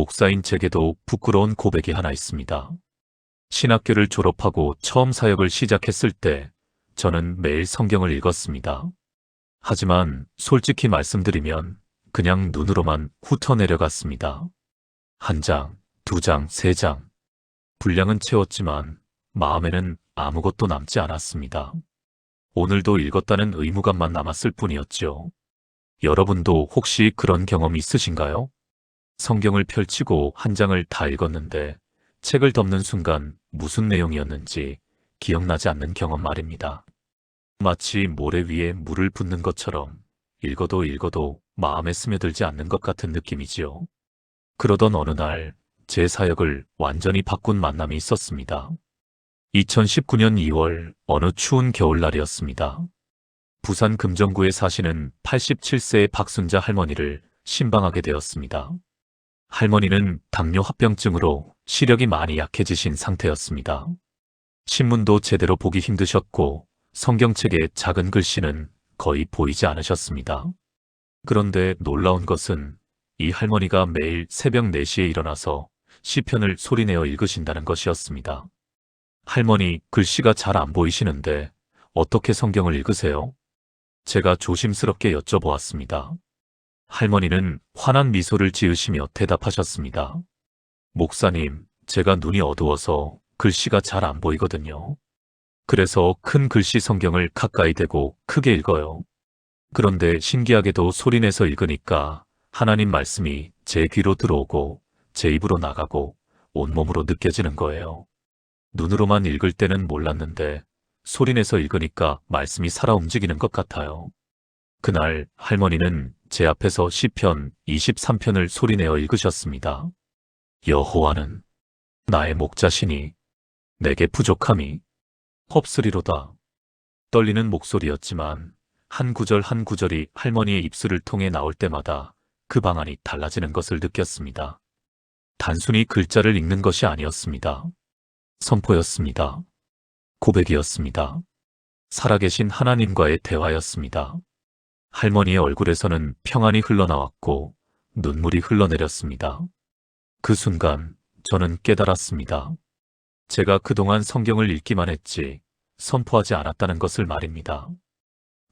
목사인 제게도 부끄러운 고백이 하나 있습니다. 신학교를 졸업하고 처음 사역을 시작했을 때 저는 매일 성경을 읽었습니다. 하지만 솔직히 말씀드리면 그냥 눈으로만 훑어내려갔습니다. 한 장, 두 장, 세 장. 분량은 채웠지만 마음에는 아무것도 남지 않았습니다. 오늘도 읽었다는 의무감만 남았을 뿐이었죠. 여러분도 혹시 그런 경험이 있으신가요? 성경을 펼치고 한 장을 다 읽었는데 책을 덮는 순간 무슨 내용이었는지 기억나지 않는 경험 말입니다. 마치 모래 위에 물을 붓는 것처럼 읽어도 읽어도 마음에 스며들지 않는 것 같은 느낌이지요. 그러던 어느 날 제 사역을 완전히 바꾼 만남이 있었습니다. 2019년 2월 어느 추운 겨울날이었습니다. 부산 금정구에 사시는 87세의 박순자 할머니를 신방하게 되었습니다. 할머니는 당뇨 합병증으로 시력이 많이 약해지신 상태였습니다. 신문도 제대로 보기 힘드셨고 성경책의 작은 글씨는 거의 보이지 않으셨습니다. 그런데 놀라운 것은 이 할머니가 매일 새벽 4시에 일어나서 시편을 소리내어 읽으신다는 것이었습니다. 할머니, 글씨가 잘 안 보이시는데 어떻게 성경을 읽으세요? 제가 조심스럽게 여쭤보았습니다. 할머니는 환한 미소를 지으시며 대답하셨습니다. 목사님, 제가 눈이 어두워서 글씨가 잘 안 보이거든요. 그래서 큰 글씨 성경을 가까이 대고 크게 읽어요. 그런데 신기하게도 소리내서 읽으니까 하나님 말씀이 제 귀로 들어오고 제 입으로 나가고 온몸으로 느껴지는 거예요. 눈으로만 읽을 때는 몰랐는데 소리내서 읽으니까 말씀이 살아 움직이는 것 같아요. 그날 할머니는 제 앞에서 시편 23편을 소리내어 읽으셨습니다. 여호와는 나의 목자시니 내게 부족함이 없으리로다. 떨리는 목소리였지만 한 구절 한 구절이 할머니의 입술을 통해 나올 때마다 그 방안이 달라지는 것을 느꼈습니다. 단순히 글자를 읽는 것이 아니었습니다. 선포였습니다. 고백이었습니다. 살아계신 하나님과의 대화였습니다. 할머니의 얼굴에서는 평안이 흘러나왔고 눈물이 흘러내렸습니다. 그 순간 저는 깨달았습니다. 제가 그동안 성경을 읽기만 했지 선포하지 않았다는 것을 말입니다.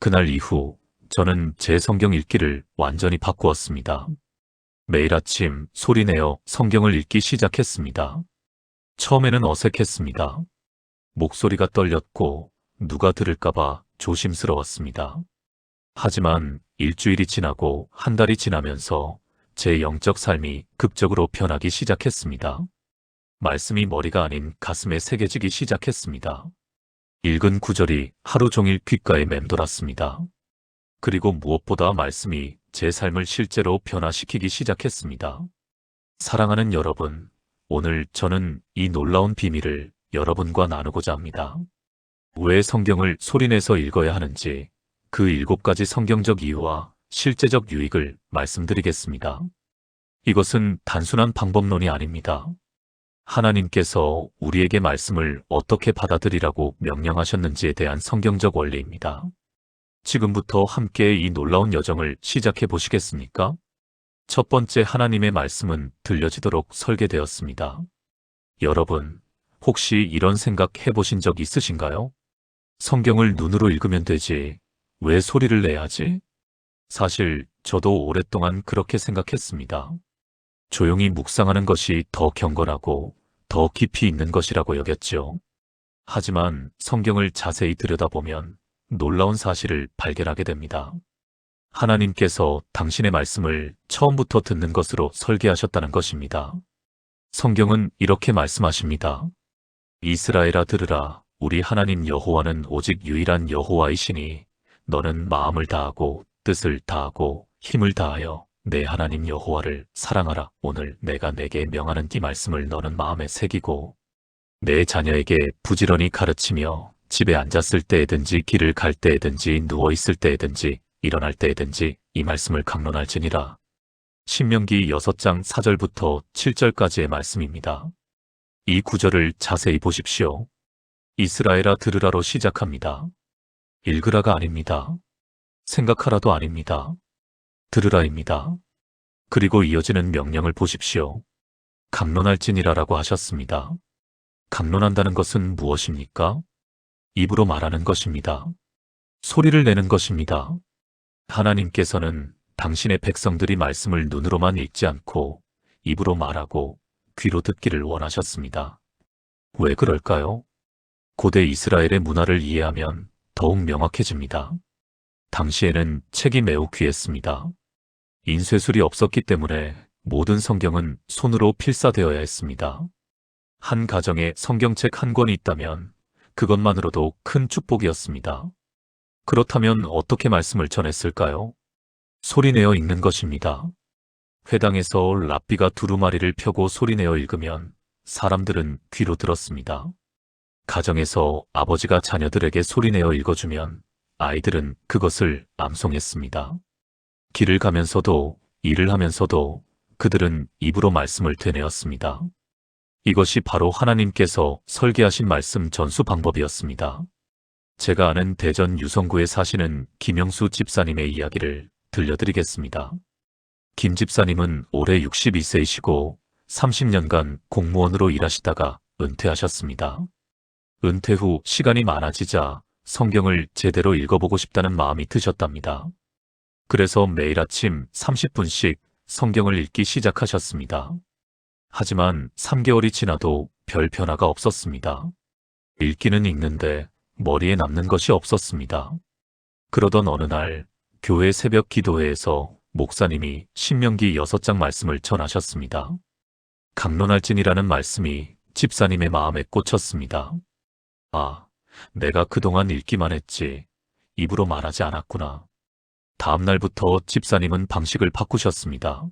그날 이후 저는 제 성경 읽기를 완전히 바꾸었습니다. 매일 아침 소리내어 성경을 읽기 시작했습니다. 처음에는 어색했습니다. 목소리가 떨렸고 누가 들을까봐 조심스러웠습니다. 하지만 일주일이 지나고 한 달이 지나면서 제 영적 삶이 극적으로 변하기 시작했습니다. 말씀이 머리가 아닌 가슴에 새겨지기 시작했습니다. 읽은 구절이 하루 종일 귓가에 맴돌았습니다. 그리고 무엇보다 말씀이 제 삶을 실제로 변화시키기 시작했습니다. 사랑하는 여러분, 오늘 저는 이 놀라운 비밀을 여러분과 나누고자 합니다. 왜 성경을 소리내서 읽어야 하는지 그 7가지 성경적 이유와 실제적 유익을 말씀드리겠습니다. 이것은 단순한 방법론이 아닙니다. 하나님께서 우리에게 말씀을 어떻게 받아들이라고 명령하셨는지에 대한 성경적 원리입니다. 지금부터 함께 이 놀라운 여정을 시작해 보시겠습니까? 첫 번째, 하나님의 말씀은 들려지도록 설계되었습니다. 여러분, 혹시 이런 생각 해보신 적 있으신가요? 성경을 눈으로 읽으면 되지, 왜 소리를 내야지? 사실 저도 오랫동안 그렇게 생각했습니다. 조용히 묵상하는 것이 더 경건하고 더 깊이 있는 것이라고 여겼죠. 하지만 성경을 자세히 들여다보면 놀라운 사실을 발견하게 됩니다. 하나님께서 당신의 말씀을 처음부터 듣는 것으로 설계하셨다는 것입니다. 성경은 이렇게 말씀하십니다. 이스라엘아 들으라, 우리 하나님 여호와는 오직 유일한 여호와이시니 너는 마음을 다하고 뜻을 다하고 힘을 다하여 내 하나님 여호와를 사랑하라. 오늘 내가 내게 명하는 이 말씀을 너는 마음에 새기고 내 자녀에게 부지런히 가르치며 집에 앉았을 때에든지 길을 갈 때에든지 누워있을 때에든지 일어날 때에든지 이 말씀을 강론할지니라. 신명기 6장 4절부터 7절까지의 말씀입니다. 이 구절을 자세히 보십시오. 이스라엘아 들으라로 시작합니다. 읽으라가 아닙니다. 생각하라도 아닙니다. 들으라입니다. 그리고 이어지는 명령을 보십시오. 강론할지니라라고 하셨습니다. 강론한다는 것은 무엇입니까? 입으로 말하는 것입니다. 소리를 내는 것입니다. 하나님께서는 당신의 백성들이 말씀을 눈으로만 읽지 않고 입으로 말하고 귀로 듣기를 원하셨습니다. 왜 그럴까요? 고대 이스라엘의 문화를 이해하면 더욱 명확해집니다. 당시에는 책이 매우 귀했습니다. 인쇄술이 없었기 때문에 모든 성경은 손으로 필사되어야 했습니다. 한 가정에 성경책 한 권이 있다면 그것만으로도 큰 축복이었습니다. 그렇다면 어떻게 말씀을 전했을까요? 소리내어 읽는 것입니다. 회당에서 랍비가 두루마리를 펴고 소리내어 읽으면 사람들은 귀로 들었습니다. 가정에서 아버지가 자녀들에게 소리내어 읽어주면 아이들은 그것을 암송했습니다. 길을 가면서도 일을 하면서도 그들은 입으로 말씀을 되뇌었습니다. 이것이 바로 하나님께서 설계하신 말씀 전수 방법이었습니다. 제가 아는 대전 유성구에 사시는 김영수 집사님의 이야기를 들려드리겠습니다. 김 집사님은 올해 62세이시고 30년간 공무원으로 일하시다가 은퇴하셨습니다. 은퇴 후 시간이 많아지자 성경을 제대로 읽어보고 싶다는 마음이 드셨답니다. 그래서 매일 아침 30분씩 성경을 읽기 시작하셨습니다. 하지만 3개월이 지나도 별 변화가 없었습니다. 읽기는 읽는데 머리에 남는 것이 없었습니다. 그러던 어느 날 교회 새벽 기도회에서 목사님이 신명기 6장 말씀을 전하셨습니다. 강론할지니라는 말씀이 집사님의 마음에 꽂혔습니다. 아, 내가 그동안 읽기만 했지 입으로 말하지 않았구나. 다음 날부터 집사님은 방식을 바꾸셨습니다.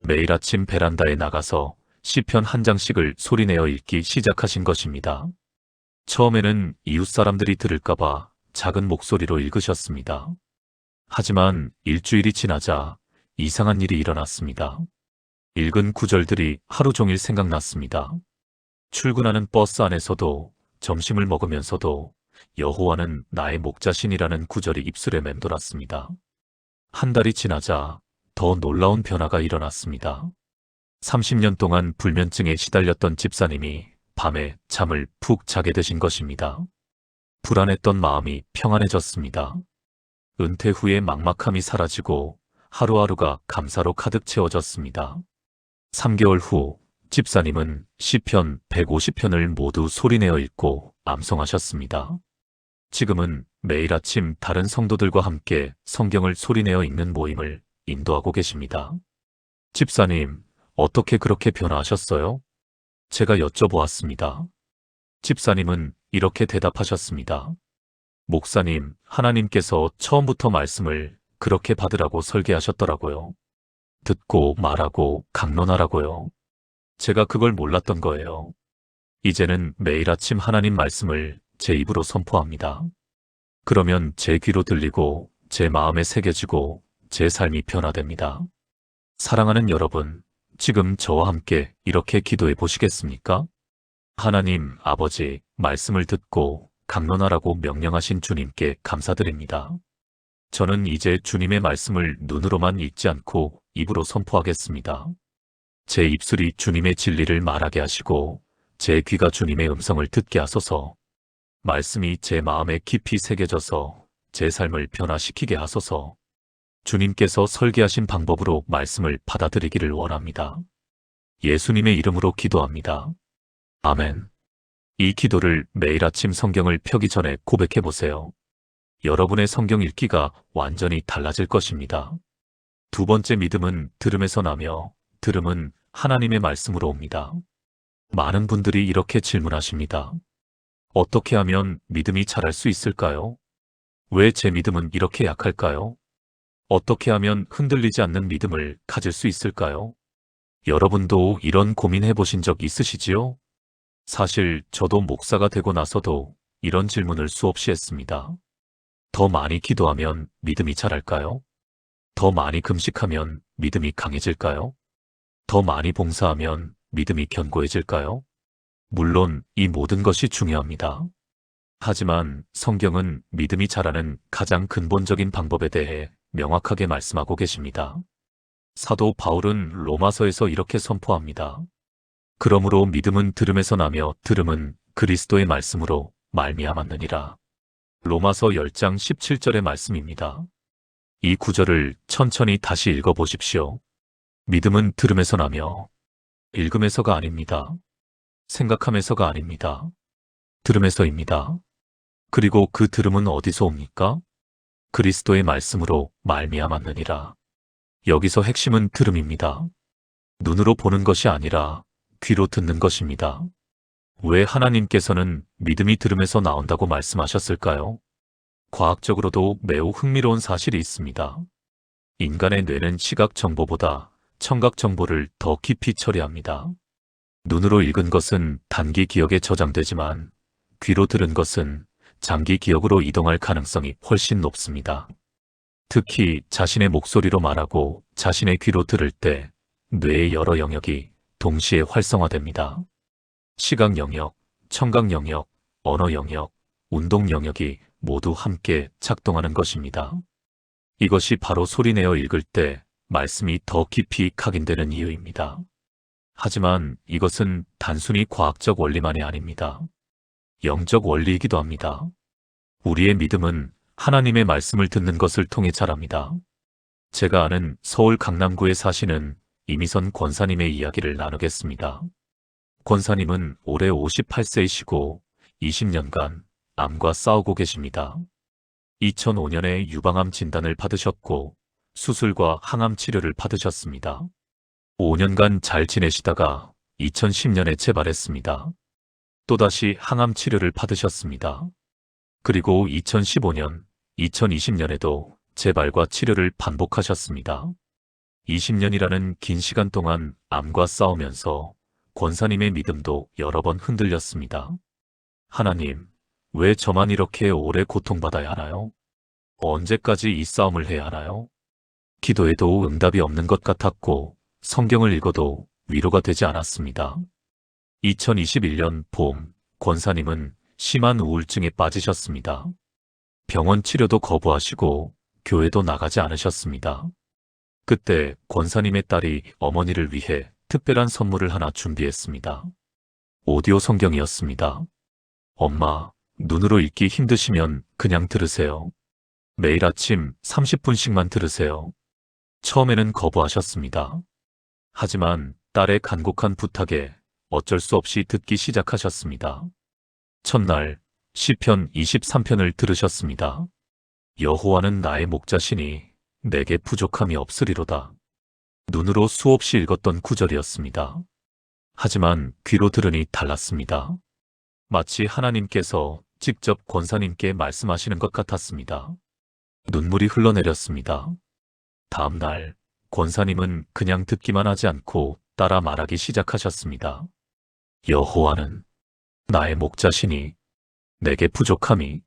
매일 아침 베란다에 나가서 시편 한 장씩을 소리내어 읽기 시작하신 것입니다. 처음에는 이웃 사람들이 들을까봐 작은 목소리로 읽으셨습니다. 하지만 일주일이 지나자 이상한 일이 일어났습니다. 읽은 구절들이 하루 종일 생각났습니다. 출근하는 버스 안에서도 점심을 먹으면서도 여호와는 나의 목자신이라는 구절이 입술에 맴돌았습니다. 한 달이 지나자 더 놀라운 변화가 일어났습니다. 30년 동안 불면증에 시달렸던 집사님이 밤에 잠을 푹 자게 되신 것입니다. 불안했던 마음이 평안해졌습니다. 은퇴 후의 막막함이 사라지고 하루하루가 감사로 가득 채워졌습니다. 3개월 후 집사님은 시편 150편을 모두 소리내어 읽고 암송하셨습니다. 지금은 매일 아침 다른 성도들과 함께 성경을 소리내어 읽는 모임을 인도하고 계십니다. 집사님, 어떻게 그렇게 변화하셨어요? 제가 여쭤보았습니다. 집사님은 이렇게 대답하셨습니다. 목사님, 하나님께서 처음부터 말씀을 그렇게 받으라고 설계하셨더라고요. 듣고 말하고 강론하라고요. 제가 그걸 몰랐던 거예요. 이제는 매일 아침 하나님 말씀을 제 입으로 선포합니다. 그러면 제 귀로 들리고 제 마음에 새겨지고 제 삶이 변화됩니다. 사랑하는 여러분, 지금 저와 함께 이렇게 기도해 보시겠습니까? 하나님 아버지, 말씀을 듣고 강론하라고 명령하신 주님께 감사드립니다. 저는 이제 주님의 말씀을 눈으로만 읽지 않고 입으로 선포하겠습니다. 제 입술이 주님의 진리를 말하게 하시고 제 귀가 주님의 음성을 듣게 하소서. 말씀이 제 마음에 깊이 새겨져서 제 삶을 변화시키게 하소서. 주님께서 설계하신 방법으로 말씀을 받아들이기를 원합니다. 예수님의 이름으로 기도합니다. 아멘. 이 기도를 매일 아침 성경을 펴기 전에 고백해 보세요. 여러분의 성경 읽기가 완전히 달라질 것입니다. 두 번째, 믿음은 들음에서 나며 들음은 하나님의 말씀으로 옵니다. 많은 분들이 이렇게 질문하십니다. 어떻게 하면 믿음이 자랄 수 있을까요? 왜 제 믿음은 이렇게 약할까요? 어떻게 하면 흔들리지 않는 믿음을 가질 수 있을까요? 여러분도 이런 고민해 보신 적 있으시지요? 사실 저도 목사가 되고 나서도 이런 질문을 수없이 했습니다. 더 많이 기도하면 믿음이 자랄까요? 더 많이 금식하면 믿음이 강해질까요? 더 많이 봉사하면 믿음이 견고해질까요? 물론 이 모든 것이 중요합니다. 하지만 성경은 믿음이 자라는 가장 근본적인 방법에 대해 명확하게 말씀하고 계십니다. 사도 바울은 로마서에서 이렇게 선포합니다. 그러므로 믿음은 들음에서 나며 들음은 그리스도의 말씀으로 말미암았느니라. 로마서 10장 17절의 말씀입니다. 이 구절을 천천히 다시 읽어보십시오. 믿음은 들음에서 나며 읽음에서가 아닙니다. 생각함에서가 아닙니다. 들음에서입니다. 그리고 그 들음은 어디서 옵니까? 그리스도의 말씀으로 말미암았느니라. 여기서 핵심은 들음입니다. 눈으로 보는 것이 아니라 귀로 듣는 것입니다. 왜 하나님께서는 믿음이 들음에서 나온다고 말씀하셨을까요? 과학적으로도 매우 흥미로운 사실이 있습니다. 인간의 뇌는 시각 정보보다 청각 정보를 더 깊이 처리합니다. 눈으로 읽은 것은 단기 기억에 저장되지만 귀로 들은 것은 장기 기억으로 이동할 가능성이 훨씬 높습니다. 특히 자신의 목소리로 말하고 자신의 귀로 들을 때 뇌의 여러 영역이 동시에 활성화됩니다. 시각 영역, 청각 영역, 언어 영역, 운동 영역이 모두 함께 작동하는 것입니다. 이것이 바로 소리내어 읽을 때 말씀이 더 깊이 각인되는 이유입니다. 하지만 이것은 단순히 과학적 원리만이 아닙니다. 영적 원리이기도 합니다. 우리의 믿음은 하나님의 말씀을 듣는 것을 통해 자랍니다. 제가 아는 서울 강남구에 사시는 이미선 권사님의 이야기를 나누겠습니다. 권사님은 올해 58세이시고 20년간 암과 싸우고 계십니다. 2005년에 유방암 진단을 받으셨고 수술과 항암 치료를 받으셨습니다. 5년간 잘 지내시다가 2010년에 재발했습니다. 또다시 항암 치료를 받으셨습니다. 그리고 2015년, 2020년에도 재발과 치료를 반복하셨습니다. 20년이라는 긴 시간 동안 암과 싸우면서 권사님의 믿음도 여러 번 흔들렸습니다. 하나님, 왜 저만 이렇게 오래 고통받아야 하나요? 언제까지 이 싸움을 해야 하나요? 기도해도 응답이 없는 것 같았고 성경을 읽어도 위로가 되지 않았습니다. 2021년 봄, 권사님은 심한 우울증에 빠지셨습니다. 병원 치료도 거부하시고 교회도 나가지 않으셨습니다. 그때 권사님의 딸이 어머니를 위해 특별한 선물을 하나 준비했습니다. 오디오 성경이었습니다. 엄마, 눈으로 읽기 힘드시면 그냥 들으세요. 매일 아침 30분씩만 들으세요. 처음에는 거부하셨습니다. 하지만 딸의 간곡한 부탁에 어쩔 수 없이 듣기 시작하셨습니다. 첫날 시편 23편을 들으셨습니다. 여호와는 나의 목자시니 내게 부족함이 없으리로다. 눈으로 수없이 읽었던 구절이었습니다. 하지만 귀로 들으니 달랐습니다. 마치 하나님께서 직접 권사님께 말씀하시는 것 같았습니다. 눈물이 흘러내렸습니다. 다음 날 권사님은 그냥 듣기만 하지 않고 따라 말하기 시작하셨습니다. 여호와는 나의 목자시니 내게 부족함이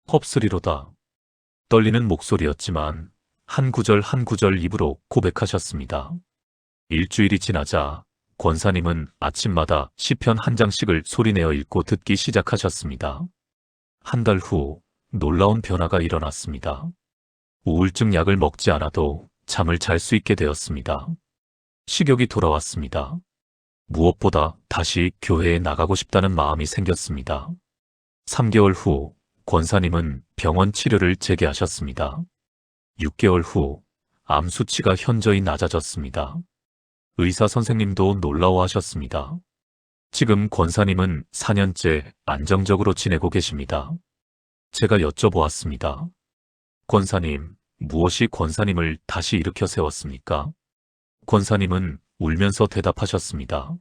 없으리로다. 떨리는 목소리였지만 한 구절 한 구절 입으로 고백하셨습니다. 일주일이 지나자 권사님은 아침마다 시편 한 장씩을 소리내어 읽고 듣기 시작하셨습니다. 한 달 후 놀라운 변화가 일어났습니다. 우울증 약을 먹지 않아도 잠을 잘 수 있게 되었습니다. 식욕이 돌아왔습니다. 무엇보다 다시 교회에 나가고 싶다는 마음이 생겼습니다. 3개월 후 권사님은 병원 치료를 재개하셨습니다. 6개월 후 암 수치가 현저히 낮아졌습니다. 의사 선생님도 놀라워하셨습니다. 지금 권사님은 4년째 안정적으로 지내고 계십니다. 제가 여쭤보았습니다. 권사님, 무엇이 권사님을 다시 일으켜 세웠습니까? 권사님은 울면서 대답하셨습니다.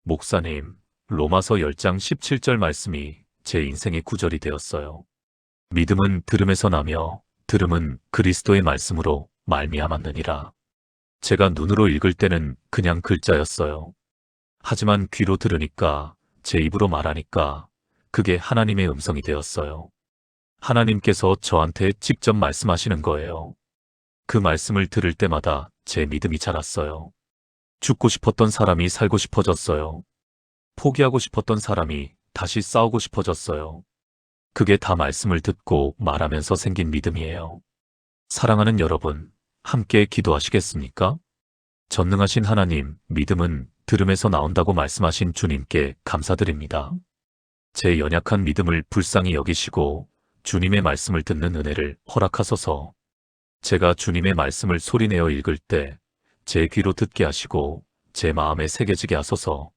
목사님, 로마서 10장 17절 말씀이 제 인생의 구절이 되었어요. 믿음은 들음에서 나며 들음은 그리스도의 말씀으로 말미암았느니라. 제가 눈으로 읽을 때는 그냥 글자였어요. 하지만 귀로 들으니까, 제 입으로 말하니까 그게 하나님의 음성이 되었어요. 하나님께서 저한테 직접 말씀하시는 거예요. 그 말씀을 들을 때마다 제 믿음이 자랐어요. 죽고 싶었던 사람이 살고 싶어졌어요. 포기하고 싶었던 사람이 다시 싸우고 싶어졌어요. 그게 다 말씀을 듣고 말하면서 생긴 믿음이에요. 사랑하는 여러분, 함께 기도하시겠습니까? 전능하신 하나님, 믿음은 들음에서 나온다고 말씀하신 주님께 감사드립니다. 제 연약한 믿음을 불쌍히 여기시고 주님의 말씀을 듣는 은혜를 허락하소서. 제가 주님의 말씀을 소리내어 읽을 때 제 귀로 듣게 하시고 제 마음에 새겨지게 하소서.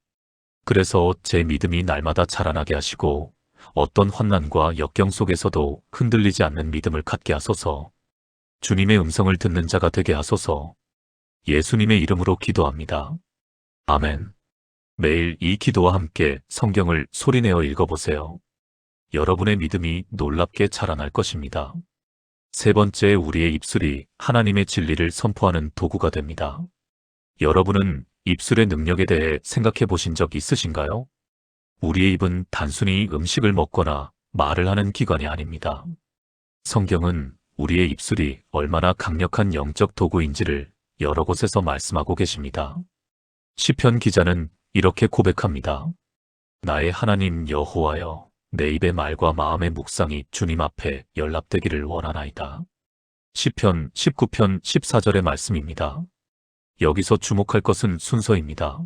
그래서 제 믿음이 날마다 자라나게 하시고 어떤 환난과 역경 속에서도 흔들리지 않는 믿음을 갖게 하소서. 주님의 음성을 듣는 자가 되게 하소서. 예수님의 이름으로 기도합니다. 아멘. 매일 이 기도와 함께 성경을 소리내어 읽어보세요. 여러분의 믿음이 놀랍게 자라날 것입니다. 세 번째, 우리의 입술이 하나님의 진리를 선포하는 도구가 됩니다. 여러분은 입술의 능력에 대해 생각해 보신 적 있으신가요? 우리의 입은 단순히 음식을 먹거나 말을 하는 기관이 아닙니다. 성경은 우리의 입술이 얼마나 강력한 영적 도구인지를 여러 곳에서 말씀하고 계십니다. 시편 기자는 이렇게 고백합니다. 나의 하나님 여호와여, 내 입의 말과 마음의 묵상이 주님 앞에 연락되기를 원하나이다. 시편 19편 14절의 말씀입니다. 여기서 주목할 것은 순서입니다.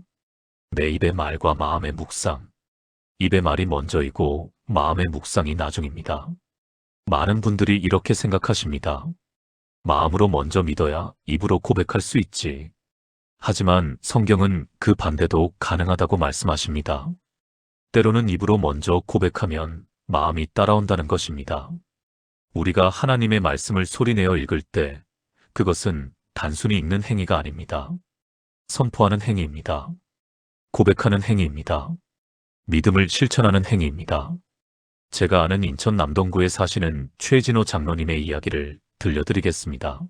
내 입의 말과 마음의 묵상. 입의 말이 먼저이고 마음의 묵상이 나중입니다. 많은 분들이 이렇게 생각하십니다. 마음으로 먼저 믿어야 입으로 고백할 수 있지. 하지만 성경은 그 반대도 가능하다고 말씀하십니다. 때로는 입으로 먼저 고백하면 마음이 따라온다는 것입니다. 우리가 하나님의 말씀을 소리내어 읽을 때 그것은 단순히 읽는 행위가 아닙니다. 선포하는 행위입니다. 고백하는 행위입니다. 믿음을 실천하는 행위입니다. 제가 아는 인천 남동구에 사시는 최진호 장로님의 이야기를 들려드리겠습니다.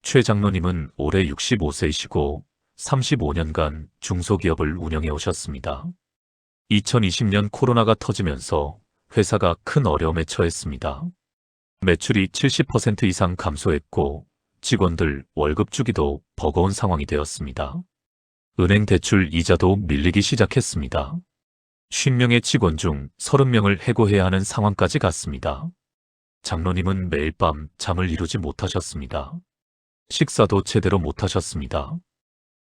최 장로님은 올해 65세이시고 35년간 중소기업을 운영해 오셨습니다. 2020년 코로나가 터지면서 회사가 큰 어려움에 처했습니다. 매출이 70% 이상 감소했고 직원들 월급 주기도 버거운 상황이 되었습니다. 은행 대출 이자도 밀리기 시작했습니다. 50명의 직원 중 30명을 해고해야 하는 상황까지 갔습니다. 장로님은 매일 밤 잠을 이루지 못하셨습니다. 식사도 제대로 못하셨습니다.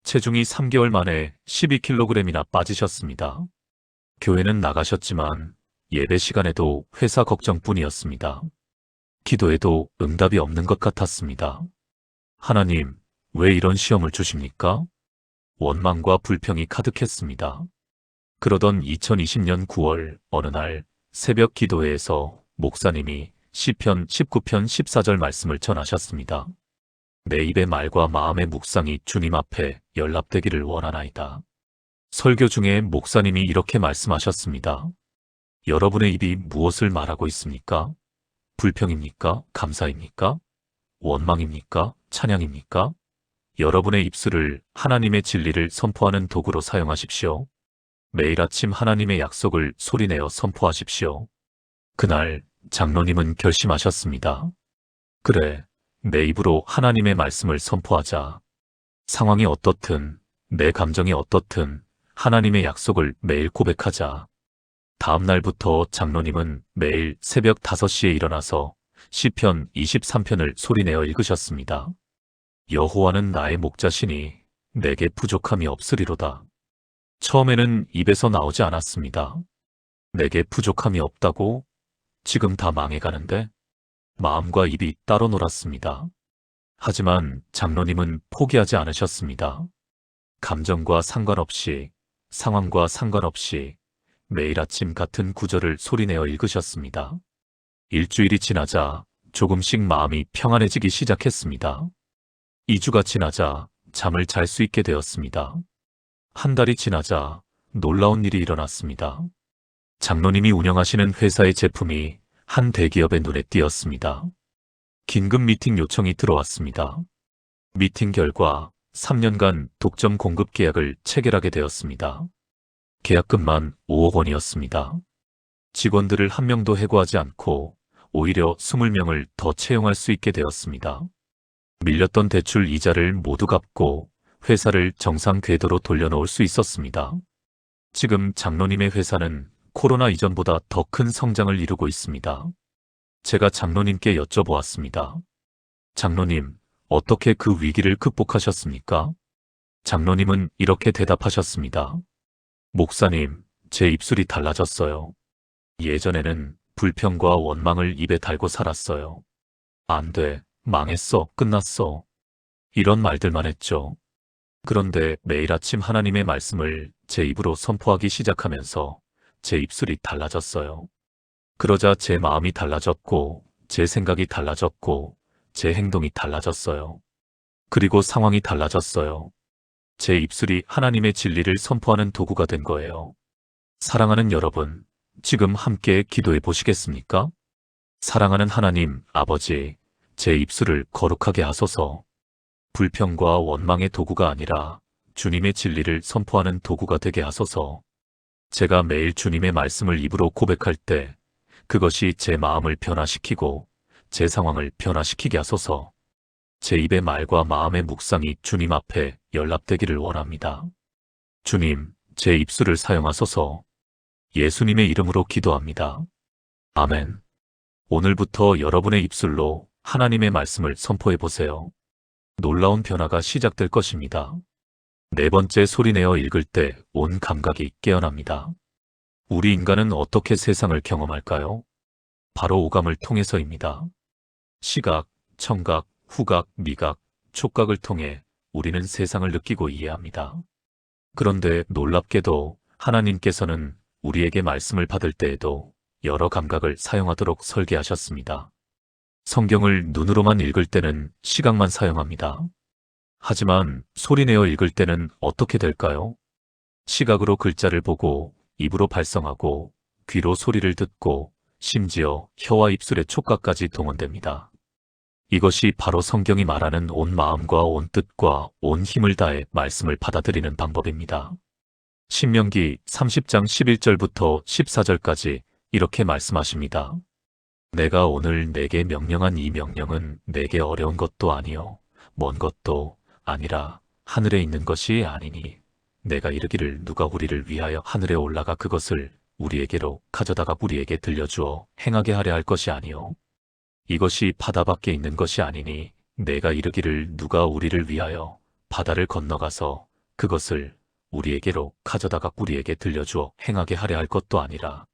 체중이 3개월 만에 12kg이나 빠지셨습니다. 교회는 나가셨지만 예배 시간에도 회사 걱정뿐이었습니다. 기도에도 응답이 없는 것 같았습니다. 하나님, 왜 이런 시험을 주십니까? 원망과 불평이 가득했습니다. 그러던 2020년 9월 어느 날 새벽 기도회에서 목사님이 시편 19편 14절 말씀을 전하셨습니다. 내 입의 말과 마음의 묵상이 주님 앞에 연락되기를 원하나이다. 설교 중에 목사님이 이렇게 말씀하셨습니다. 여러분의 입이 무엇을 말하고 있습니까? 불평입니까? 감사입니까? 원망입니까? 찬양입니까? 여러분의 입술을 하나님의 진리를 선포하는 도구로 사용하십시오. 매일 아침 하나님의 약속을 소리내어 선포하십시오. 그날 장로님은 결심하셨습니다. 그래, 내 입으로 하나님의 말씀을 선포하자. 상황이 어떻든, 내 감정이 어떻든 하나님의 약속을 매일 고백하자. 다음 날부터 장로님은 매일 새벽 5시에 일어나서 시편 23편을 소리내어 읽으셨습니다. 여호와는 나의 목자시니 내게 부족함이 없으리로다. 처음에는 입에서 나오지 않았습니다. 내게 부족함이 없다고? 지금 다 망해가는데? 마음과 입이 따로 놀았습니다. 하지만 장로님은 포기하지 않으셨습니다. 감정과 상관없이, 상황과 상관없이 매일 아침 같은 구절을 소리내어 읽으셨습니다. 일주일이 지나자 조금씩 마음이 평안해지기 시작했습니다. 2주가 지나자 잠을 잘 수 있게 되었습니다. 한 달이 지나자 놀라운 일이 일어났습니다. 장로님이 운영하시는 회사의 제품이 한 대기업의 눈에 띄었습니다. 긴급 미팅 요청이 들어왔습니다. 미팅 결과 3년간 독점 공급 계약을 체결하게 되었습니다. 계약금만 5억 원이었습니다. 직원들을 한 명도 해고하지 않고 오히려 20명을 더 채용할 수 있게 되었습니다. 밀렸던 대출 이자를 모두 갚고 회사를 정상 궤도로 돌려놓을 수 있었습니다. 지금 장로님의 회사는 코로나 이전보다 더 큰 성장을 이루고 있습니다. 제가 장로님께 여쭤보았습니다. 장로님, 어떻게 그 위기를 극복하셨습니까? 장로님은 이렇게 대답하셨습니다. 목사님, 제 입술이 달라졌어요. 예전에는 불평과 원망을 입에 달고 살았어요. 안 돼, 망했어, 끝났어. 이런 말들만 했죠. 그런데 매일 아침 하나님의 말씀을 제 입으로 선포하기 시작하면서 제 입술이 달라졌어요. 그러자 제 마음이 달라졌고, 제 생각이 달라졌고, 제 행동이 달라졌어요. 그리고 상황이 달라졌어요. 제 입술이 하나님의 진리를 선포하는 도구가 된 거예요. 사랑하는 여러분, 지금 함께 기도해 보시겠습니까? 사랑하는 하나님, 아버지, 제 입술을 거룩하게 하소서. 불평과 원망의 도구가 아니라 주님의 진리를 선포하는 도구가 되게 하소서. 제가 매일 주님의 말씀을 입으로 고백할 때 그것이 제 마음을 변화시키고 제 상황을 변화시키게 하소서. 제 입의 말과 마음의 묵상이 주님 앞에 연락되기를 원합니다. 주님, 제 입술을 사용하소서. 예수님의 이름으로 기도합니다. 아멘. 오늘부터 여러분의 입술로 하나님의 말씀을 선포해 보세요. 놀라운 변화가 시작될 것입니다. 네 번째, 소리내어 읽을 때 온 감각이 깨어납니다. 우리 인간은 어떻게 세상을 경험할까요? 바로 오감을 통해서입니다. 시각, 청각, 후각, 미각, 촉각을 통해 우리는 세상을 느끼고 이해합니다. 그런데 놀랍게도 하나님께서는 우리에게 말씀을 받을 때에도 여러 감각을 사용하도록 설계하셨습니다. 성경을 눈으로만 읽을 때는 시각만 사용합니다. 하지만 소리내어 읽을 때는 어떻게 될까요? 시각으로 글자를 보고 입으로 발성하고 귀로 소리를 듣고 심지어 혀와 입술의 촉각까지 동원됩니다. 이것이 바로 성경이 말하는 온 마음과 온 뜻과 온 힘을 다해 말씀을 받아들이는 방법입니다. 신명기 30장 11절부터 14절까지 이렇게 말씀하십니다. 내가 오늘 내게 명령한 이 명령은 내게 어려운 것도 아니요 먼 것도 아니라 하늘에 있는 것이 아니니 내가 이르기를 누가 우리를 위하여 하늘에 올라가 그것을 우리에게로 가져다가 우리에게 들려주어 행하게 하려 할 것이 아니요 이것이 바다 밖에 있는 것이 아니니 내가 이르기를 누가 우리를 위하여 바다를 건너가서 그것을 우리에게로 가져다가 우리에게 들려주어 행하게 하려 할 것도 아니라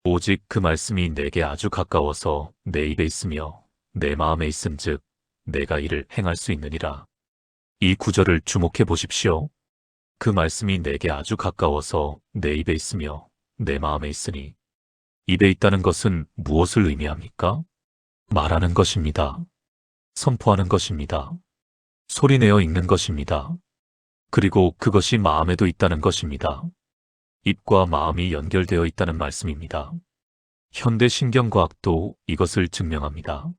오직 그 말씀이 내게 아주 가까워서 내 입에 있으며 내 마음에 있음즉 내가 이를 행할 수 있느니라. 이 구절을 주목해 보십시오. 그 말씀이 내게 아주 가까워서 내 입에 있으며 내 마음에 있으니 입에 있다는 것은 무엇을 의미합니까? 말하는 것입니다. 선포하는 것입니다. 소리내어 읽는 것입니다. 그리고 그것이 마음에도 있다는 것입니다. 입과 마음이 연결되어 있다는 말씀입니다. 현대 신경과학도 이것을 증명합니다.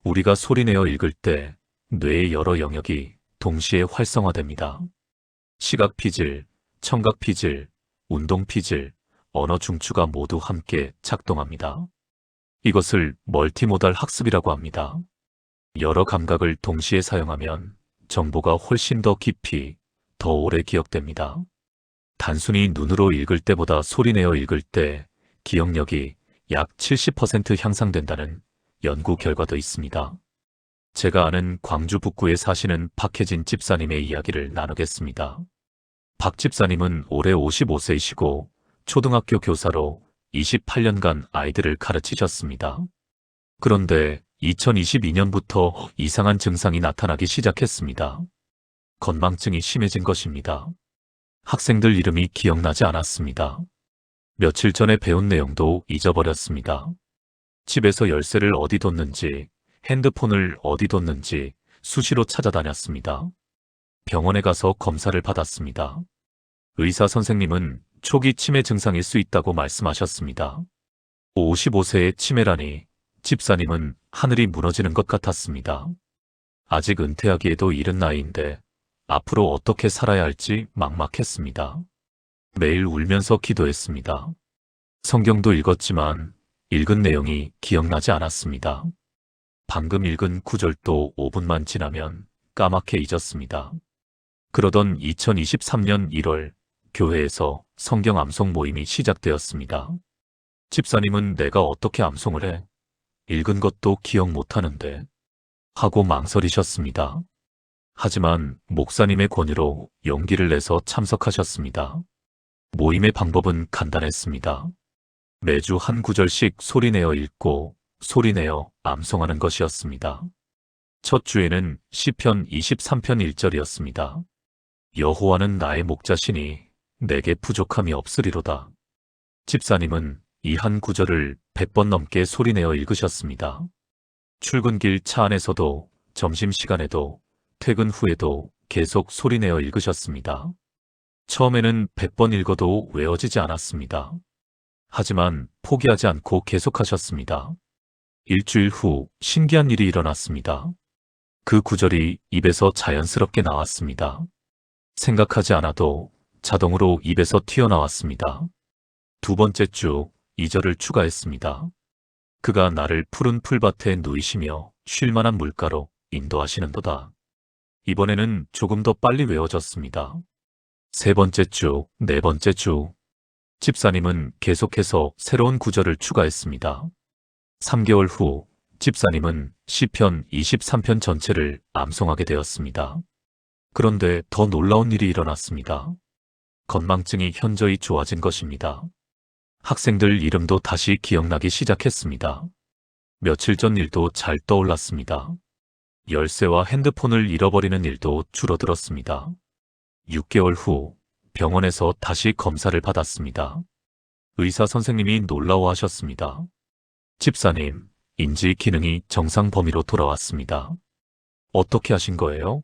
우리가 소리내어 읽을 때 뇌의 여러 영역이 동시에 활성화됩니다. 시각 피질, 청각 피질, 운동 피질, 언어 중추가 모두 함께 작동합니다. 이것을 멀티모달 학습이라고 합니다. 여러 감각을 동시에 사용하면 정보가 훨씬 더 깊이, 더 오래 기억됩니다. 단순히 눈으로 읽을 때보다 소리내어 읽을 때 기억력이 약 70% 향상된다는 연구 결과도 있습니다. 제가 아는 광주 북구에 사시는 박혜진 집사님의 이야기를 나누겠습니다. 박 집사님은 올해 55세이시고 초등학교 교사로 28년간 아이들을 가르치셨습니다. 그런데 2022년부터 이상한 증상이 나타나기 시작했습니다. 건망증이 심해진 것입니다. 학생들 이름이 기억나지 않았습니다. 며칠 전에 배운 내용도 잊어버렸습니다. 집에서 열쇠를 어디 뒀는지, 핸드폰을 어디 뒀는지 수시로 찾아다녔습니다. 병원에 가서 검사를 받았습니다. 의사 선생님은 초기 치매 증상일 수 있다고 말씀하셨습니다. 55세의 치매라니 집사님은 하늘이 무너지는 것 같았습니다. 아직 은퇴하기에도 이른 나이인데 앞으로 어떻게 살아야 할지 막막했습니다. 매일 울면서 기도했습니다. 성경도 읽었지만 읽은 내용이 기억나지 않았습니다. 방금 읽은 구절도 5분만 지나면 까맣게 잊었습니다. 그러던 2023년 1월 교회에서 성경 암송 모임이 시작되었습니다. 집사님은 내가 어떻게 암송을 해? 읽은 것도 기억 못하는데 하고 망설이셨습니다. 하지만 목사님의 권유로 용기를 내서 참석하셨습니다. 모임의 방법은 간단했습니다. 매주 한 구절씩 소리내어 읽고 소리내어 암송하는 것이었습니다. 첫 주에는 시편 23편 1절이었습니다. 여호와는 나의 목자시니 내게 부족함이 없으리로다. 집사님은 이 한 구절을 100번 넘게 소리내어 읽으셨습니다. 출근길 차 안에서도 점심시간에도 퇴근 후에도 계속 소리내어 읽으셨습니다. 처음에는 100번 읽어도 외워지지 않았습니다. 하지만 포기하지 않고 계속하셨습니다. 일주일 후 신기한 일이 일어났습니다. 그 구절이 입에서 자연스럽게 나왔습니다. 생각하지 않아도 자동으로 입에서 튀어나왔습니다. 두 번째 주 2절을 추가했습니다. 그가 나를 푸른 풀밭에 누이시며 쉴만한 물가로 인도하시는도다. 이번에는 조금 더 빨리 외워졌습니다. 세 번째 주, 네 번째 주, 집사님은 계속해서 새로운 구절을 추가했습니다. 3개월 후 집사님은 시편 23편 전체를 암송하게 되었습니다. 그런데 더 놀라운 일이 일어났습니다. 건망증이 현저히 좋아진 것입니다. 학생들 이름도 다시 기억나기 시작했습니다. 며칠 전 일도 잘 떠올랐습니다. 열쇠와 핸드폰을 잃어버리는 일도 줄어들었습니다. 6개월 후 병원에서 다시 검사를 받았습니다. 의사 선생님이 놀라워하셨습니다. 집사님, 인지 기능이 정상 범위로 돌아왔습니다. 어떻게 하신 거예요?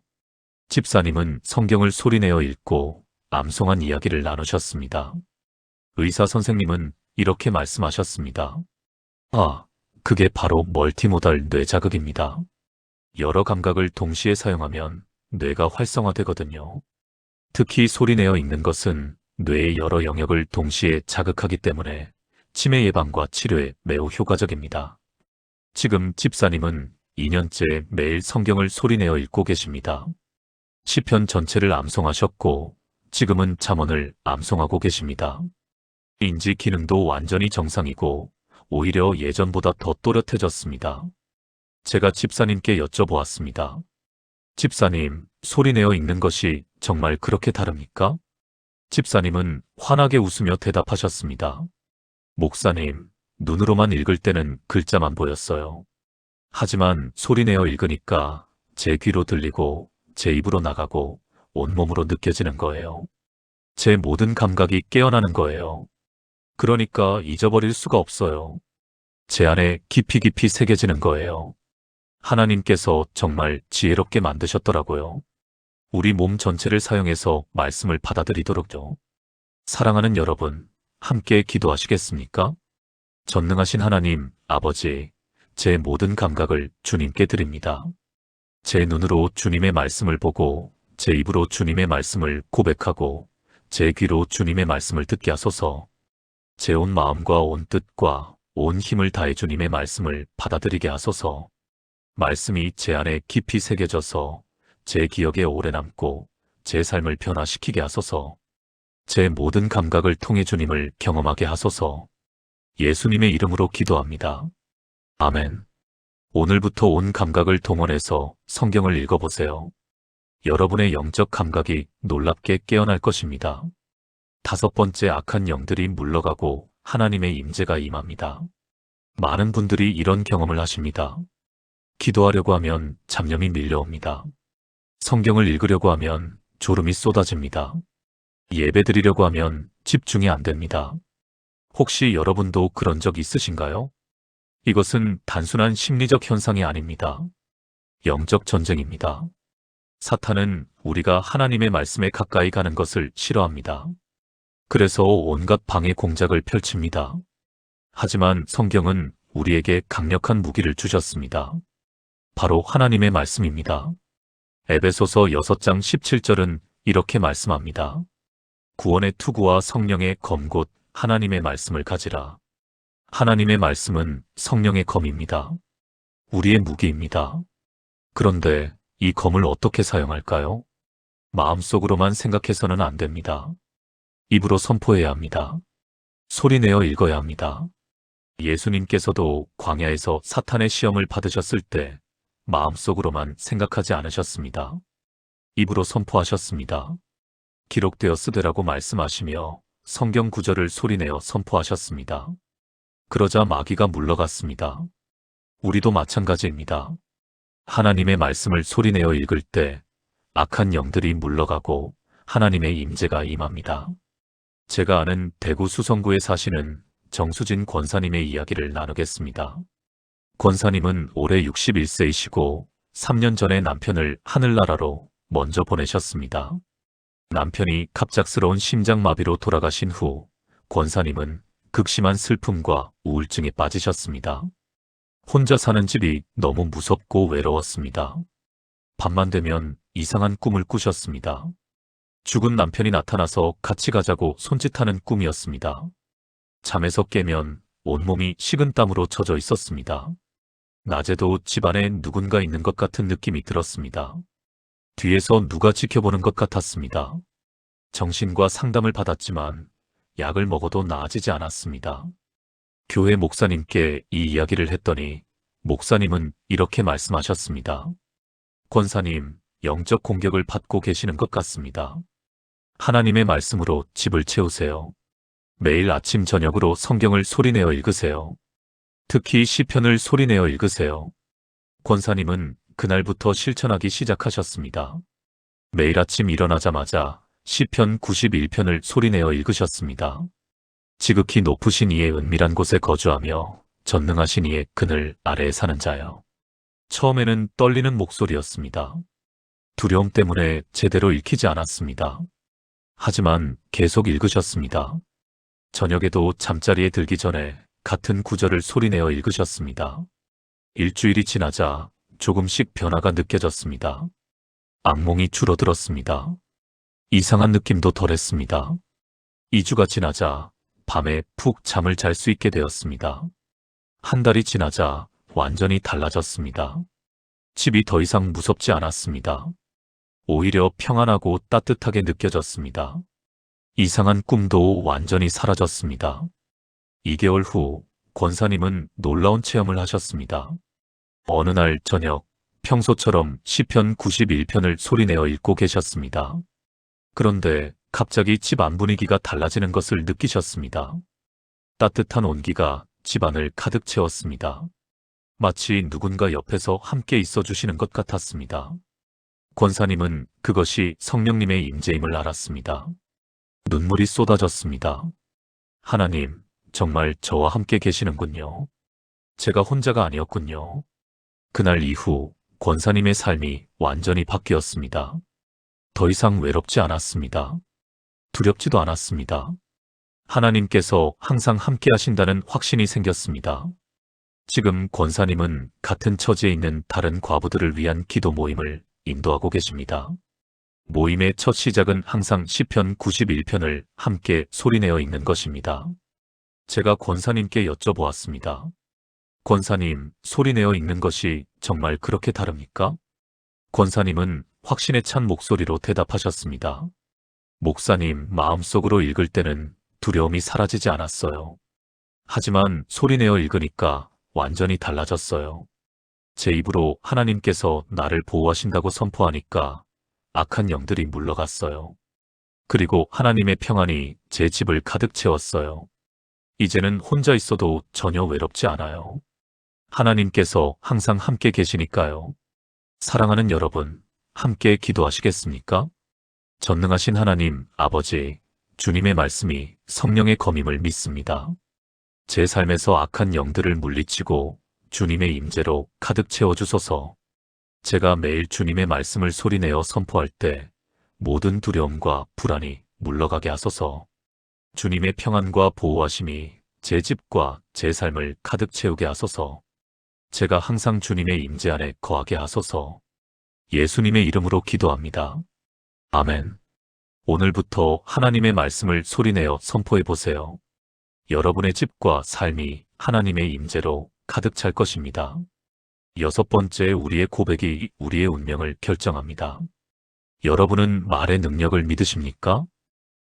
집사님은 성경을 소리내어 읽고 암송한 이야기를 나누셨습니다. 의사 선생님은 이렇게 말씀하셨습니다. 아, 그게 바로 멀티모달 뇌자극입니다. 여러 감각을 동시에 사용하면 뇌가 활성화되거든요. 특히 소리내어 읽는 것은 뇌의 여러 영역을 동시에 자극하기 때문에 치매 예방과 치료에 매우 효과적입니다. 지금 집사님은 2년째 매일 성경을 소리내어 읽고 계십니다. 시편 전체를 암송하셨고 지금은 잠언을 암송하고 계십니다. 인지 기능도 완전히 정상이고 오히려 예전보다 더 또렷해졌습니다. 제가 집사님께 여쭤보았습니다. 집사님, 소리내어 읽는 것이 정말 그렇게 다릅니까? 집사님은 환하게 웃으며 대답하셨습니다. 목사님, 눈으로만 읽을 때는 글자만 보였어요. 하지만 소리내어 읽으니까 제 귀로 들리고 제 입으로 나가고 온몸으로 느껴지는 거예요. 제 모든 감각이 깨어나는 거예요. 그러니까 잊어버릴 수가 없어요. 제 안에 깊이 깊이 새겨지는 거예요. 하나님께서 정말 지혜롭게 만드셨더라고요. 우리 몸 전체를 사용해서 말씀을 받아들이도록요. 사랑하는 여러분, 함께 기도하시겠습니까? 전능하신 하나님, 아버지, 제 모든 감각을 주님께 드립니다. 제 눈으로 주님의 말씀을 보고, 제 입으로 주님의 말씀을 고백하고, 제 귀로 주님의 말씀을 듣게 하소서. 제 온 마음과 온 뜻과 온 힘을 다해 주님의 말씀을 받아들이게 하소서. 말씀이 제 안에 깊이 새겨져서 제 기억에 오래 남고 제 삶을 변화시키게 하소서. 제 모든 감각을 통해 주님을 경험하게 하소서. 예수님의 이름으로 기도합니다. 아멘. 오늘부터 온 감각을 동원해서 성경을 읽어보세요. 여러분의 영적 감각이 놀랍게 깨어날 것입니다. 5번째, 악한 영들이 물러가고 하나님의 임재가 임합니다. 많은 분들이 이런 경험을 하십니다. 기도하려고 하면 잡념이 밀려옵니다. 성경을 읽으려고 하면 졸음이 쏟아집니다. 예배드리려고 하면 집중이 안 됩니다. 혹시 여러분도 그런 적 있으신가요? 이것은 단순한 심리적 현상이 아닙니다. 영적 전쟁입니다. 사탄은 우리가 하나님의 말씀에 가까이 가는 것을 싫어합니다. 그래서 온갖 방해 공작을 펼칩니다. 하지만 성경은 우리에게 강력한 무기를 주셨습니다. 바로 하나님의 말씀입니다. 에베소서 6장 17절은 이렇게 말씀합니다. 구원의 투구와 성령의 검 곧 하나님의 말씀을 가지라. 하나님의 말씀은 성령의 검입니다. 우리의 무기입니다. 그런데 이 검을 어떻게 사용할까요? 마음속으로만 생각해서는 안 됩니다. 입으로 선포해야 합니다. 소리내어 읽어야 합니다. 예수님께서도 광야에서 사탄의 시험을 받으셨을 때 마음속으로만 생각하지 않으셨습니다. 입으로 선포하셨습니다. 기록되어 쓰되라고 말씀하시며 성경 구절을 소리내어 선포하셨습니다. 그러자 마귀가 물러갔습니다. 우리도 마찬가지입니다. 하나님의 말씀을 소리내어 읽을 때 악한 영들이 물러가고 하나님의 임재가 임합니다. 제가 아는 대구 수성구에 사시는 정수진 권사님의 이야기를 나누겠습니다. 권사님은 올해 61세이시고 3년 전에 남편을 하늘나라로 먼저 보내셨습니다. 남편이 갑작스러운 심장마비로 돌아가신 후 권사님은 극심한 슬픔과 우울증에 빠지셨습니다. 혼자 사는 집이 너무 무섭고 외로웠습니다. 밤만 되면 이상한 꿈을 꾸셨습니다. 죽은 남편이 나타나서 같이 가자고 손짓하는 꿈이었습니다. 잠에서 깨면 온몸이 식은땀으로 젖어 있었습니다. 낮에도 집안에 누군가 있는 것 같은 느낌이 들었습니다. 뒤에서 누가 지켜보는 것 같았습니다. 정신과 상담을 받았지만 약을 먹어도 나아지지 않았습니다. 교회 목사님께 이 이야기를 했더니 목사님은 이렇게 말씀하셨습니다. 권사님, 영적 공격을 받고 계시는 것 같습니다. 하나님의 말씀으로 집을 채우세요. 매일 아침 저녁으로 성경을 소리내어 읽으세요. 특히 시편을 소리내어 읽으세요. 권사님은 그날부터 실천하기 시작하셨습니다. 매일 아침 일어나자마자 시편 91편을 소리내어 읽으셨습니다. 지극히 높으신 이의 은밀한 곳에 거주하며 전능하신 이의 그늘 아래에 사는 자여. 처음에는 떨리는 목소리였습니다. 두려움 때문에 제대로 읽히지 않았습니다. 하지만 계속 읽으셨습니다. 저녁에도 잠자리에 들기 전에 같은 구절을 소리내어 읽으셨습니다. 일주일이 지나자 조금씩 변화가 느껴졌습니다. 악몽이 줄어들었습니다. 이상한 느낌도 덜했습니다. 2주가 지나자 밤에 푹 잠을 잘 수 있게 되었습니다. 한 달이 지나자 완전히 달라졌습니다. 집이 더 이상 무섭지 않았습니다. 오히려 평안하고 따뜻하게 느껴졌습니다. 이상한 꿈도 완전히 사라졌습니다. 2개월 후 권사님은 놀라운 체험을 하셨습니다. 어느 날 저녁 평소처럼 시편 91편을 소리내어 읽고 계셨습니다. 그런데 갑자기 집 안 분위기가 달라지는 것을 느끼셨습니다. 따뜻한 온기가 집안을 가득 채웠습니다. 마치 누군가 옆에서 함께 있어 주시는 것 같았습니다. 권사님은 그것이 성령님의 임재임을 알았습니다. 눈물이 쏟아졌습니다. 하나님, 정말 저와 함께 계시는군요. 제가 혼자가 아니었군요. 그날 이후 권사님의 삶이 완전히 바뀌었습니다. 더 이상 외롭지 않았습니다. 두렵지도 않았습니다. 하나님께서 항상 함께 하신다는 확신이 생겼습니다. 지금 권사님은 같은 처지에 있는 다른 과부들을 위한 기도 모임을 인도하고 계십니다. 모임의 첫 시작은 항상 시편 91편을 함께 소리내어 읽는 것입니다. 제가 권사님께 여쭤보았습니다. 권사님, 소리내어 읽는 것이 정말 그렇게 다릅니까? 권사님은 확신에 찬 목소리로 대답하셨습니다. 목사님, 마음속으로 읽을 때는 두려움이 사라지지 않았어요. 하지만 소리내어 읽으니까 완전히 달라졌어요. 제 입으로 하나님께서 나를 보호하신다고 선포하니까 악한 영들이 물러갔어요. 그리고 하나님의 평안이 제 집을 가득 채웠어요. 이제는 혼자 있어도 전혀 외롭지 않아요. 하나님께서 항상 함께 계시니까요. 사랑하는 여러분, 함께 기도하시겠습니까? 전능하신 하나님, 아버지, 주님의 말씀이 성령의 검임을 믿습니다. 제 삶에서 악한 영들을 물리치고 주님의 임재로 가득 채워주소서. 제가 매일 주님의 말씀을 소리내어 선포할 때 모든 두려움과 불안이 물러가게 하소서. 주님의 평안과 보호하심이 제 집과 제 삶을 가득 채우게 하소서. 제가 항상 주님의 임재 안에 거하게 하소서. 예수님의 이름으로 기도합니다. 아멘. 오늘부터 하나님의 말씀을 소리내어 선포해 보세요. 여러분의 집과 삶이 하나님의 임재로 가득 찰 것입니다. 6번째, 우리의 고백이 우리의 운명을 결정합니다. 여러분은 말의 능력을 믿으십니까?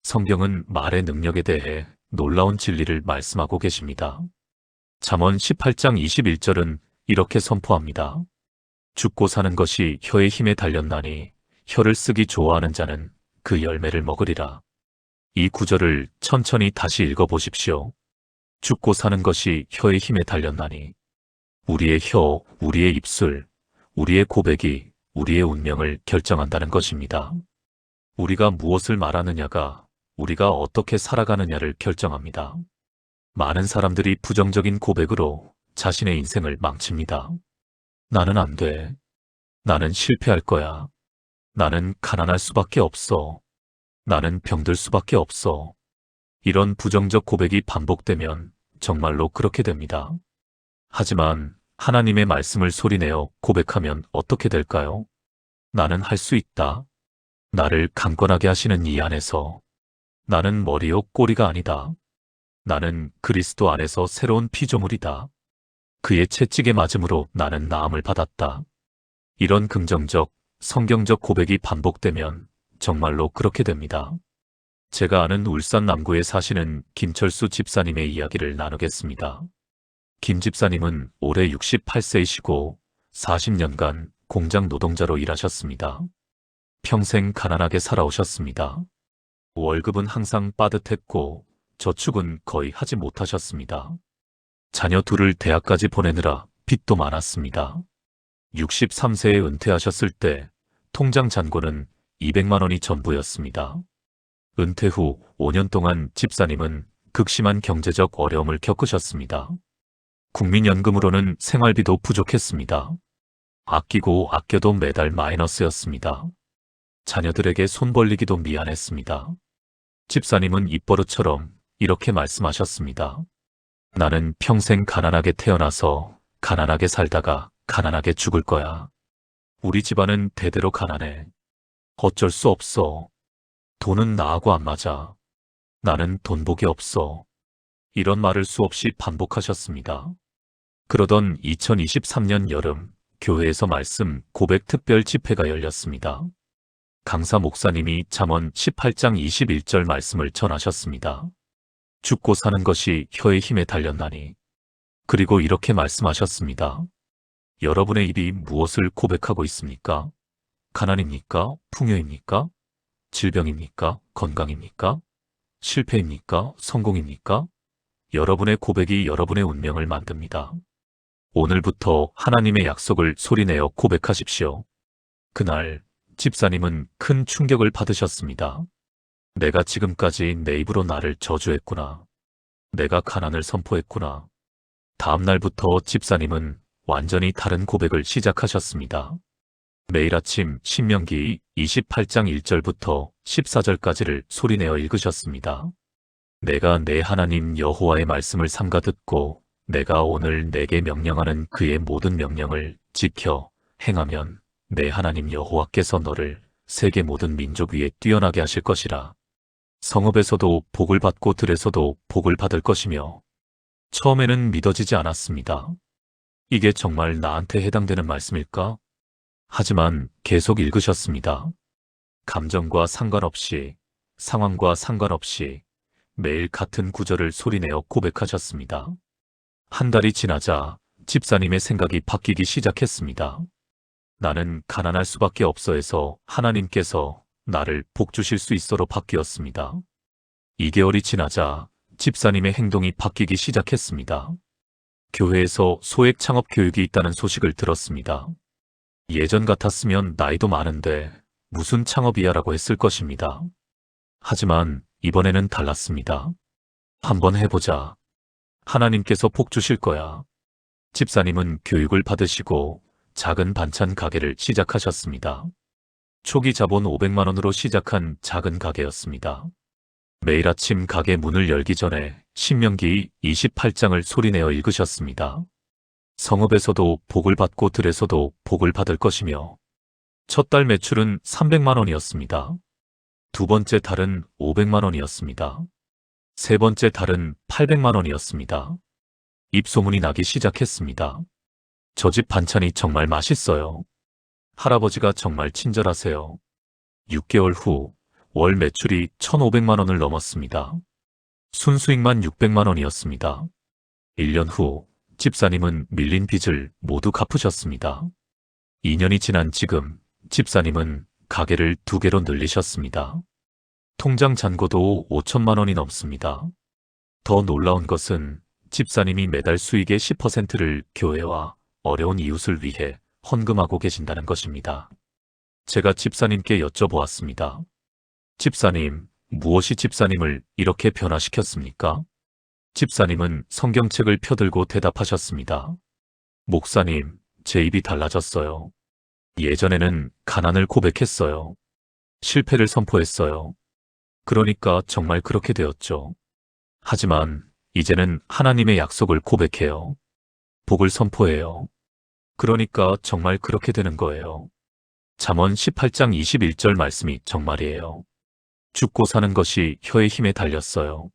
성경은 말의 능력에 대해 놀라운 진리를 말씀하고 계십니다. 잠언 18장 21절은 이렇게 선포합니다. 죽고 사는 것이 혀의 힘에 달렸나니 혀를 쓰기 좋아하는 자는 그 열매를 먹으리라. 이 구절을 천천히 다시 읽어보십시오. 죽고 사는 것이 혀의 힘에 달렸나니 우리의 혀, 우리의 입술, 우리의 고백이 우리의 운명을 결정한다는 것입니다. 우리가 무엇을 말하느냐가 우리가 어떻게 살아가느냐를 결정합니다. 많은 사람들이 부정적인 고백으로 자신의 인생을 망칩니다. 나는 안 돼. 나는 실패할 거야. 나는 가난할 수밖에 없어. 나는 병들 수밖에 없어. 이런 부정적 고백이 반복되면 정말로 그렇게 됩니다. 하지만 하나님의 말씀을 소리내어 고백하면 어떻게 될까요? 나는 할 수 있다. 나를 강건하게 하시는 이 안에서. 나는 머리요 꼬리가 아니다. 나는 그리스도 안에서 새로운 피조물이다. 그의 채찍에 맞음으로 나는 나음을 받았다. 이런 긍정적, 성경적 고백이 반복되면 정말로 그렇게 됩니다. 제가 아는 울산 남구에 사시는 김철수 집사님의 이야기를 나누겠습니다. 김 집사님은 올해 68세이시고 40년간 공장 노동자로 일하셨습니다. 평생 가난하게 살아오셨습니다. 월급은 항상 빠듯했고 저축은 거의 하지 못하셨습니다. 자녀 둘을 대학까지 보내느라 빚도 많았습니다. 63세에 은퇴하셨을 때 통장 잔고는 200만 원이 전부였습니다. 은퇴 후 5년 동안 집사님은 극심한 경제적 어려움을 겪으셨습니다. 국민연금으로는 생활비도 부족했습니다. 아끼고 아껴도 매달 마이너스였습니다. 자녀들에게 손 벌리기도 미안했습니다. 집사님은 입버릇처럼 이렇게 말씀하셨습니다. 나는 평생 가난하게 태어나서 가난하게 살다가 가난하게 죽을 거야. 우리 집안은 대대로 가난해. 어쩔 수 없어. 돈은 나하고 안 맞아. 나는 돈복이 없어. 이런 말을 수없이 반복하셨습니다. 그러던 2023년 여름 교회에서 말씀 고백 특별 집회가 열렸습니다. 강사 목사님이 잠언 18장 21절 말씀을 전하셨습니다. 죽고 사는 것이 혀의 힘에 달렸나니. 그리고 이렇게 말씀하셨습니다. 여러분의 입이 무엇을 고백하고 있습니까? 가난입니까? 풍요입니까? 질병입니까? 건강입니까? 실패입니까? 성공입니까? 여러분의 고백이 여러분의 운명을 만듭니다. 오늘부터 하나님의 약속을 소리내어 고백하십시오. 그날 집사님은 큰 충격을 받으셨습니다. 내가 지금까지 내 입으로 나를 저주했구나. 내가 가난을 선포했구나. 다음 날부터 집사님은 완전히 다른 고백을 시작하셨습니다. 매일 아침 신명기 28장 1절부터 14절까지를 소리내어 읽으셨습니다. 내가 내 하나님 여호와의 말씀을 삼가 듣고 내가 오늘 내게 명령하는 그의 모든 명령을 지켜 행하면 내 하나님 여호와께서 너를 세계 모든 민족 위에 뛰어나게 하실 것이라. 성읍에서도 복을 받고 들에서도 복을 받을 것이며. 처음에는 믿어지지 않았습니다. 이게 정말 나한테 해당되는 말씀일까? 하지만 계속 읽으셨습니다. 감정과 상관없이, 상황과 상관없이 매일 같은 구절을 소리내어 고백하셨습니다. 한 달이 지나자 집사님의 생각이 바뀌기 시작했습니다. 나는 가난할 수밖에 없어에서 하나님께서 나를 복 주실 수 있어로 바뀌었습니다. 2개월이 지나자 집사님의 행동이 바뀌기 시작했습니다. 교회에서 소액 창업 교육이 있다는 소식을 들었습니다. 예전 같았으면 나이도 많은데 무슨 창업이야 라고 했을 것입니다. 하지만 이번에는 달랐습니다. 한번 해보자. 하나님께서 복 주실 거야. 집사님은 교육을 받으시고 작은 반찬 가게를 시작하셨습니다. 초기 자본 500만 원으로 시작한 작은 가게였습니다. 매일 아침 가게 문을 열기 전에 신명기 28장을 소리내어 읽으셨습니다. 성읍에서도 복을 받고 들에서도 복을 받을 것이며. 첫 달 매출은 300만 원이었습니다. 두 번째 달은 500만 원이었습니다. 세 번째 달은 800만 원이었습니다. 입소문이 나기 시작했습니다. 저 집 반찬이 정말 맛있어요. 할아버지가 정말 친절하세요. 6개월 후 월 매출이 1,500만 원을 넘었습니다. 순수익만 600만 원이었습니다. 1년 후 집사님은 밀린 빚을 모두 갚으셨습니다. 2년이 지난 지금 집사님은 가게를 2개로 늘리셨습니다. 통장 잔고도 5천만 원이 넘습니다. 더 놀라운 것은 집사님이 매달 수익의 10%를 교회와 어려운 이웃을 위해 헌금하고 계신다는 것입니다. 제가 집사님께 여쭤보았습니다. 집사님, 무엇이 집사님을 이렇게 변화시켰습니까? 집사님은 성경책을 펴들고 대답하셨습니다. 목사님, 제 입이 달라졌어요. 예전에는 가난을 고백했어요. 실패를 선포했어요. 그러니까 정말 그렇게 되었죠. 하지만 이제는 하나님의 약속을 고백해요. 복을 선포해요. 그러니까 정말 그렇게 되는 거예요. 잠언 18장 21절 말씀이 정말이에요. 죽고 사는 것이 혀의 힘에 달렸어요.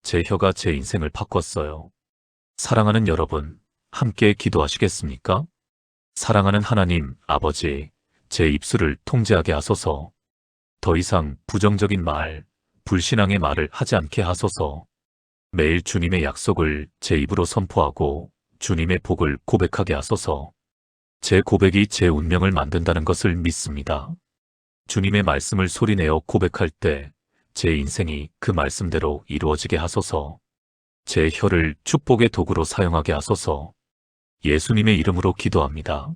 제 혀가 제 인생을 바꿨어요. 사랑하는 여러분, 함께 기도하시겠습니까? 사랑하는 하나님, 아버지, 제 입술을 통제하게 하소서. 더 이상 부정적인 말, 불신앙의 말을 하지 않게 하소서. 매일 주님의 약속을 제 입으로 선포하고 주님의 복을 고백하게 하소서. 제 고백이 제 운명을 만든다는 것을 믿습니다. 주님의 말씀을 소리내어 고백할 때 제 인생이 그 말씀대로 이루어지게 하소서. 제 혀를 축복의 도구로 사용하게 하소서. 예수님의 이름으로 기도합니다.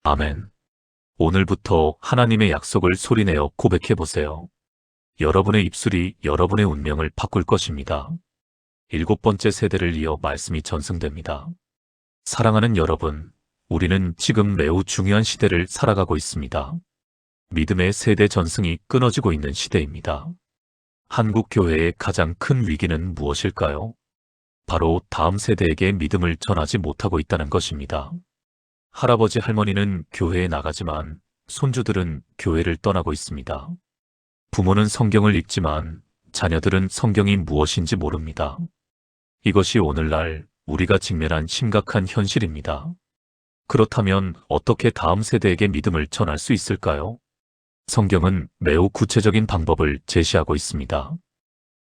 아멘. 오늘부터 하나님의 약속을 소리내어 고백해보세요. 여러분의 입술이 여러분의 운명을 바꿀 것입니다. 7번째 세대를 이어 말씀이 전승됩니다. 사랑하는 여러분, 우리는 지금 매우 중요한 시대를 살아가고 있습니다. 믿음의 세대 전승이 끊어지고 있는 시대입니다. 한국 교회의 가장 큰 위기는 무엇일까요? 바로 다음 세대에게 믿음을 전하지 못하고 있다는 것입니다. 할아버지 할머니는 교회에 나가지만 손주들은 교회를 떠나고 있습니다. 부모는 성경을 읽지만 자녀들은 성경이 무엇인지 모릅니다. 이것이 오늘날 우리가 직면한 심각한 현실입니다. 그렇다면 어떻게 다음 세대에게 믿음을 전할 수 있을까요? 성경은 매우 구체적인 방법을 제시하고 있습니다.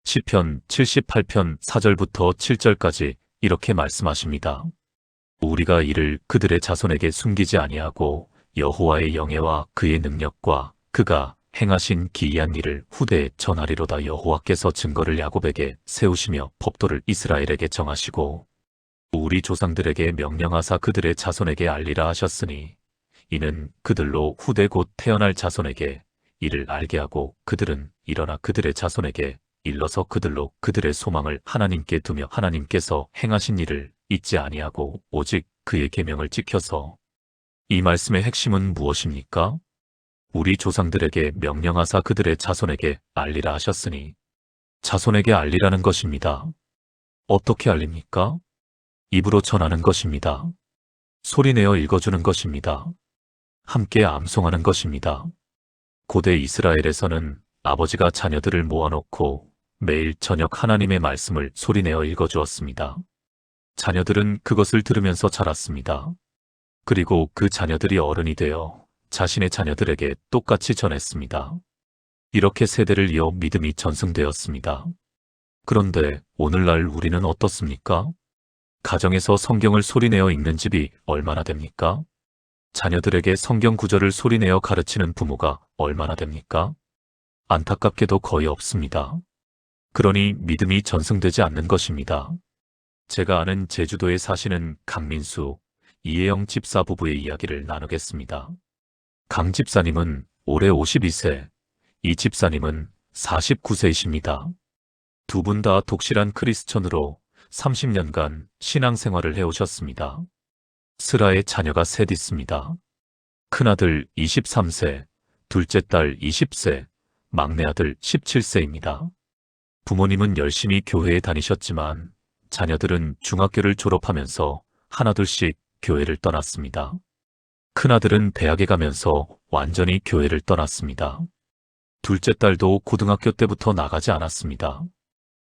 시편 78편 4절부터 7절까지 이렇게 말씀하십니다. 우리가 이를 그들의 자손에게 숨기지 아니하고 여호와의 영예와 그의 능력과 그가 행하신 기이한 일을 후대에 전하리로다. 여호와께서 증거를 야곱에게 세우시며 법도를 이스라엘에게 정하시고 우리 조상들에게 명령하사 그들의 자손에게 알리라 하셨으니 이는 그들로 후대 곧 태어날 자손에게 이를 알게 하고 그들은 일어나 그들의 자손에게 일러서 그들로 그들의 소망을 하나님께 두며 하나님께서 행하신 일을 잊지 아니하고 오직 그의 계명을 지켜서. 이 말씀의 핵심은 무엇입니까? 우리 조상들에게 명령하사 그들의 자손에게 알리라 하셨으니 자손에게 알리라는 것입니다. 어떻게 알립니까? 입으로 전하는 것입니다. 소리내어 읽어주는 것입니다. 함께 암송하는 것입니다. 고대 이스라엘에서는 아버지가 자녀들을 모아놓고 매일 저녁 하나님의 말씀을 소리내어 읽어주었습니다. 자녀들은 그것을 들으면서 자랐습니다. 그리고 그 자녀들이 어른이 되어 자신의 자녀들에게 똑같이 전했습니다. 이렇게 세대를 이어 믿음이 전승되었습니다. 그런데 오늘날 우리는 어떻습니까? 가정에서 성경을 소리내어 읽는 집이 얼마나 됩니까? 자녀들에게 성경 구절을 소리내어 가르치는 부모가 얼마나 됩니까? 안타깝게도 거의 없습니다. 그러니 믿음이 전승되지 않는 것입니다. 제가 아는 제주도에 사시는 강민수, 이혜영 집사 부부의 이야기를 나누겠습니다. 강 집사님은 올해 52세, 이 집사님은 49세이십니다. 두 분 다 독실한 크리스천으로 30년간 신앙생활을 해오셨습니다. 슬아의 자녀가 셋 있습니다. 큰아들 23세, 둘째 딸 20세, 막내 아들 17세입니다. 부모님은 열심히 교회에 다니셨지만 자녀들은 중학교를 졸업하면서 하나둘씩 교회를 떠났습니다. 큰아들은 대학에 가면서 완전히 교회를 떠났습니다. 둘째 딸도 고등학교 때부터 나가지 않았습니다.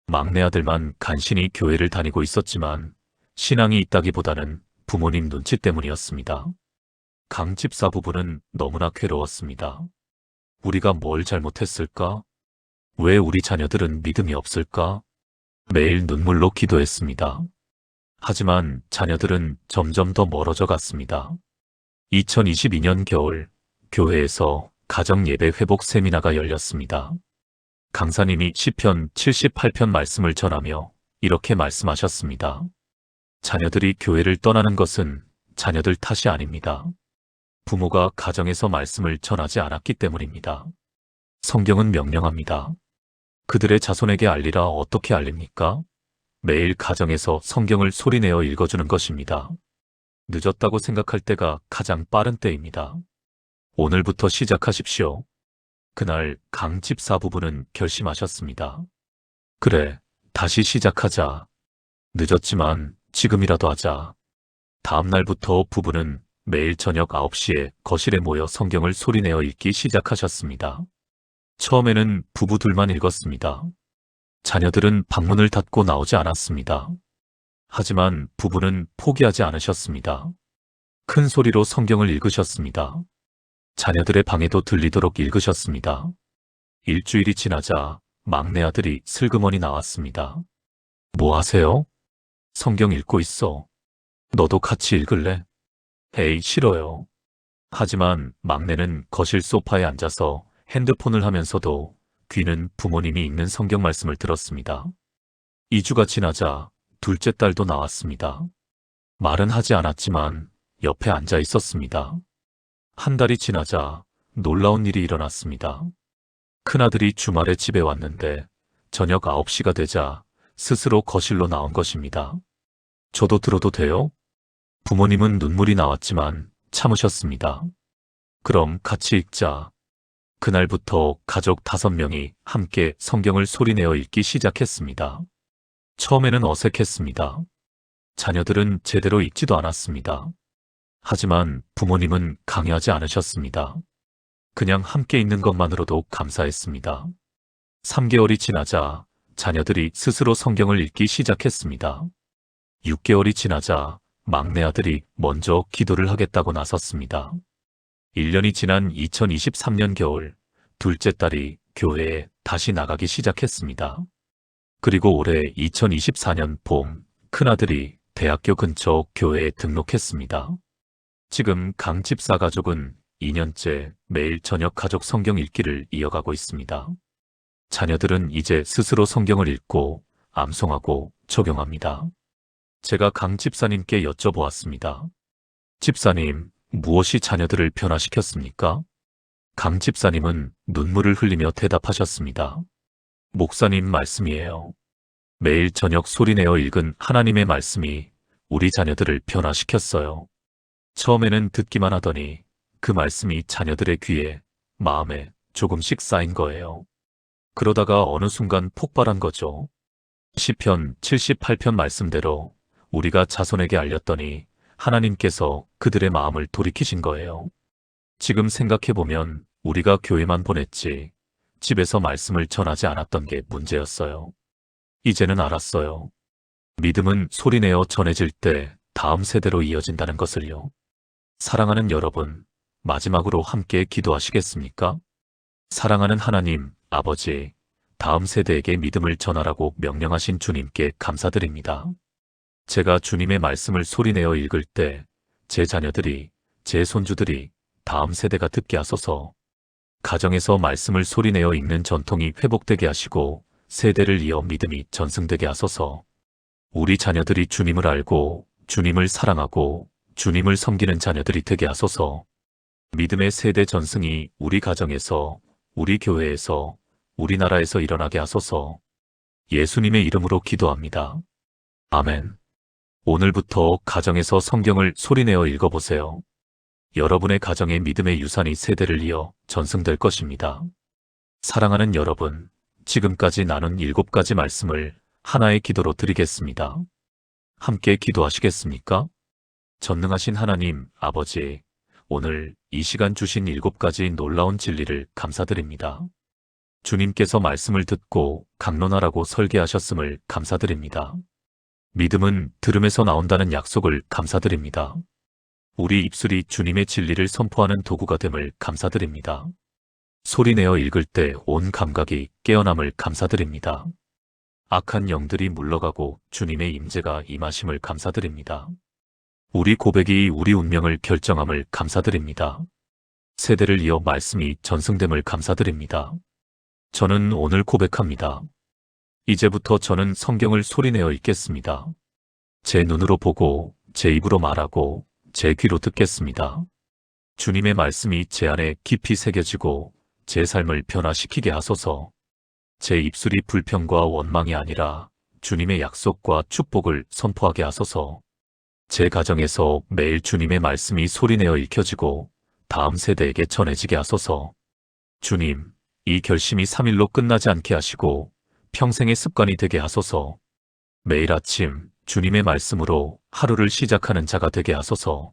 막내 아들만 간신히 교회를 다니고 있었지만 신앙이 있다기보다는 부모님 눈치 때문이었습니다. 강 집사 부부는 너무나 괴로웠습니다. 우리가 뭘 잘못했을까? 왜 우리 자녀들은 믿음이 없을까? 매일 눈물로 기도했습니다. 하지만 자녀들은 점점 더 멀어져 갔습니다. 2022년 겨울, 교회에서 가정예배 회복 세미나가 열렸습니다. 강사님이 시편 78편 말씀을 전하며 이렇게 말씀하셨습니다. 자녀들이 교회를 떠나는 것은 자녀들 탓이 아닙니다. 부모가 가정에서 말씀을 전하지 않았기 때문입니다. 성경은 명령합니다. 그들의 자손에게 알리라. 어떻게 알립니까? 매일 가정에서 성경을 소리내어 읽어주는 것입니다. 늦었다고 생각할 때가 가장 빠른 때입니다. 오늘부터 시작하십시오. 그날 강 집사 부부는 결심하셨습니다. 그래, 다시 시작하자. 늦었지만 지금이라도 하자. 다음 날부터 부부는 매일 저녁 9시에 거실에 모여 성경을 소리내어 읽기 시작하셨습니다. 처음에는 부부 둘만 읽었습니다. 자녀들은 방문을 닫고 나오지 않았습니다. 하지만 부부는 포기하지 않으셨습니다. 큰 소리로 성경을 읽으셨습니다. 자녀들의 방에도 들리도록 읽으셨습니다. 일주일이 지나자 막내 아들이 슬그머니 나왔습니다. 뭐 하세요? 성경 읽고 있어. 너도 같이 읽을래? 에이, 싫어요. 하지만 막내는 거실 소파에 앉아서 핸드폰을 하면서도 귀는 부모님이 읽는 성경 말씀을 들었습니다. 2주가 지나자 둘째 딸도 나왔습니다. 말은 하지 않았지만 옆에 앉아 있었습니다. 한 달이 지나자 놀라운 일이 일어났습니다. 큰아들이 주말에 집에 왔는데 저녁 9시가 되자 스스로 거실로 나온 것입니다. 저도 들어도 돼요? 부모님은 눈물이 나왔지만 참으셨습니다. 그럼 같이 읽자. 그날부터 가족 5명이 함께 성경을 소리내어 읽기 시작했습니다. 처음에는 어색했습니다. 자녀들은 제대로 읽지도 않았습니다. 하지만 부모님은 강요하지 않으셨습니다. 그냥 함께 있는 것만으로도 감사했습니다. 3개월이 지나자 자녀들이 스스로 성경을 읽기 시작했습니다. 6개월이 지나자 막내 아들이 먼저 기도를 하겠다고 나섰습니다. 1년이 지난 2023년 겨울, 둘째 딸이 교회에 다시 나가기 시작했습니다. 그리고 올해 2024년 봄, 큰아들이 대학교 근처 교회에 등록했습니다. 지금 강 집사 가족은 2년째 매일 저녁 가족 성경 읽기를 이어가고 있습니다. 자녀들은 이제 스스로 성경을 읽고 암송하고 적용합니다. 제가 강 집사님께 여쭤보았습니다. 집사님, 무엇이 자녀들을 변화시켰습니까? 강 집사님은 눈물을 흘리며 대답하셨습니다. 목사님 말씀이에요. 매일 저녁 소리내어 읽은 하나님의 말씀이 우리 자녀들을 변화시켰어요. 처음에는 듣기만 하더니 그 말씀이 자녀들의 귀에, 마음에 조금씩 쌓인 거예요. 그러다가 어느 순간 폭발한 거죠. 시편 78편 말씀대로 우리가 자손에게 알렸더니 하나님께서 그들의 마음을 돌이키신 거예요. 지금 생각해보면 우리가 교회만 보냈지 집에서 말씀을 전하지 않았던 게 문제였어요. 이제는 알았어요. 믿음은 소리내어 전해질 때 다음 세대로 이어진다는 것을요. 사랑하는 여러분, 마지막으로 함께 기도하시겠습니까? 사랑하는 하나님, 아버지, 다음 세대에게 믿음을 전하라고 명령하신 주님께 감사드립니다. 제가 주님의 말씀을 소리내어 읽을 때 제 자녀들이, 제 손주들이 다음 세대가 듣게 하소서. 가정에서 말씀을 소리내어 읽는 전통이 회복되게 하시고 세대를 이어 믿음이 전승되게 하소서. 우리 자녀들이 주님을 알고 주님을 사랑하고 주님을 섬기는 자녀들이 되게 하소서. 믿음의 세대 전승이 우리 가정에서, 우리 교회에서, 우리나라에서 일어나게 하소서. 예수님의 이름으로 기도합니다. 아멘. 오늘부터 가정에서 성경을 소리내어 읽어보세요. 여러분의 가정의 믿음의 유산이 세대를 이어 전승될 것입니다. 사랑하는 여러분, 지금까지 나눈 7가지 말씀을 하나의 기도로 드리겠습니다. 함께 기도하시겠습니까? 전능하신 하나님, 아버지, 오늘 이 시간 주신 7가지 놀라운 진리를 감사드립니다. 주님께서 말씀을 듣고 강론하라고 설계하셨음을 감사드립니다. 믿음은 들음에서 나온다는 약속을 감사드립니다. 우리 입술이 주님의 진리를 선포하는 도구가 됨을 감사드립니다. 소리내어 읽을 때 온 감각이 깨어남을 감사드립니다. 악한 영들이 물러가고 주님의 임재가 임하심을 감사드립니다. 우리 고백이 우리 운명을 결정함을 감사드립니다. 세대를 이어 말씀이 전승됨을 감사드립니다. 저는 오늘 고백합니다. 이제부터 저는 성경을 소리내어 읽겠습니다. 제 눈으로 보고 제 입으로 말하고 제 귀로 듣겠습니다. 주님의 말씀이 제 안에 깊이 새겨지고 제 삶을 변화시키게 하소서. 제 입술이 불평과 원망이 아니라 주님의 약속과 축복을 선포하게 하소서. 제 가정에서 매일 주님의 말씀이 소리내어 읽혀지고 다음 세대에게 전해지게 하소서. 주님, 이 결심이 3일로 끝나지 않게 하시고 평생의 습관이 되게 하소서. 매일 아침 주님의 말씀으로 하루를 시작하는 자가 되게 하소서.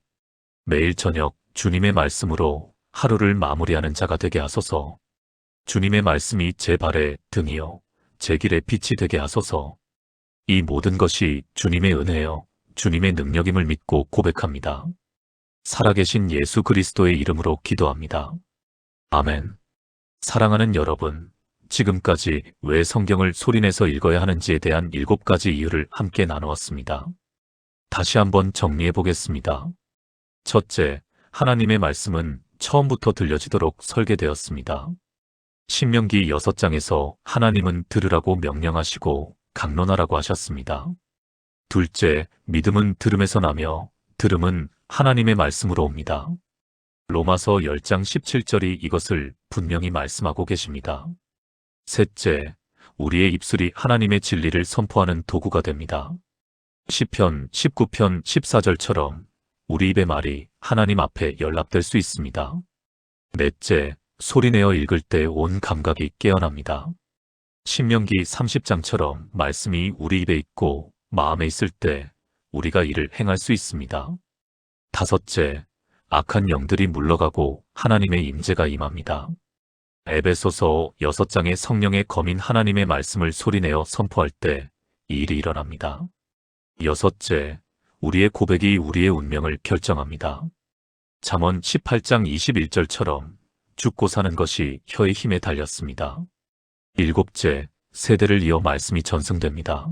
매일 저녁 주님의 말씀으로 하루를 마무리하는 자가 되게 하소서. 주님의 말씀이 제 발의 등이요 제 길의 빛이 되게 하소서. 이 모든 것이 주님의 은혜요 주님의 능력임을 믿고 고백합니다. 살아계신 예수 그리스도의 이름으로 기도합니다. 아멘. 사랑하는 여러분, 지금까지 왜 성경을 소리내서 읽어야 하는지에 대한 7가지 이유를 함께 나누었습니다. 다시 한번 정리해 보겠습니다. 첫째, 하나님의 말씀은 처음부터 들려지도록 설계되었습니다. 신명기 6장에서 하나님은 들으라고 명령하시고 강론하라고 하셨습니다. 둘째, 믿음은 들음에서 나며 들음은 하나님의 말씀으로 옵니다. 로마서 10장 17절이 이것을 분명히 말씀하고 계십니다. 셋째, 우리의 입술이 하나님의 진리를 선포하는 도구가 됩니다. 시편 19편 14절처럼 우리 입의 말이 하나님 앞에 연락될 수 있습니다. 넷째, 소리내어 읽을 때 온 감각이 깨어납니다. 신명기 30장처럼 말씀이 우리 입에 있고 마음에 있을 때 우리가 이를 행할 수 있습니다. 다섯째, 악한 영들이 물러가고 하나님의 임재가 임합니다. 에베소서 6장의 성령의 검인 하나님의 말씀을 소리내어 선포할 때 이 일이 일어납니다. 여섯째, 우리의 고백이 우리의 운명을 결정합니다. 잠언 18장 21절처럼 죽고 사는 것이 혀의 힘에 달렸습니다. 일곱째, 세대를 이어 말씀이 전승됩니다.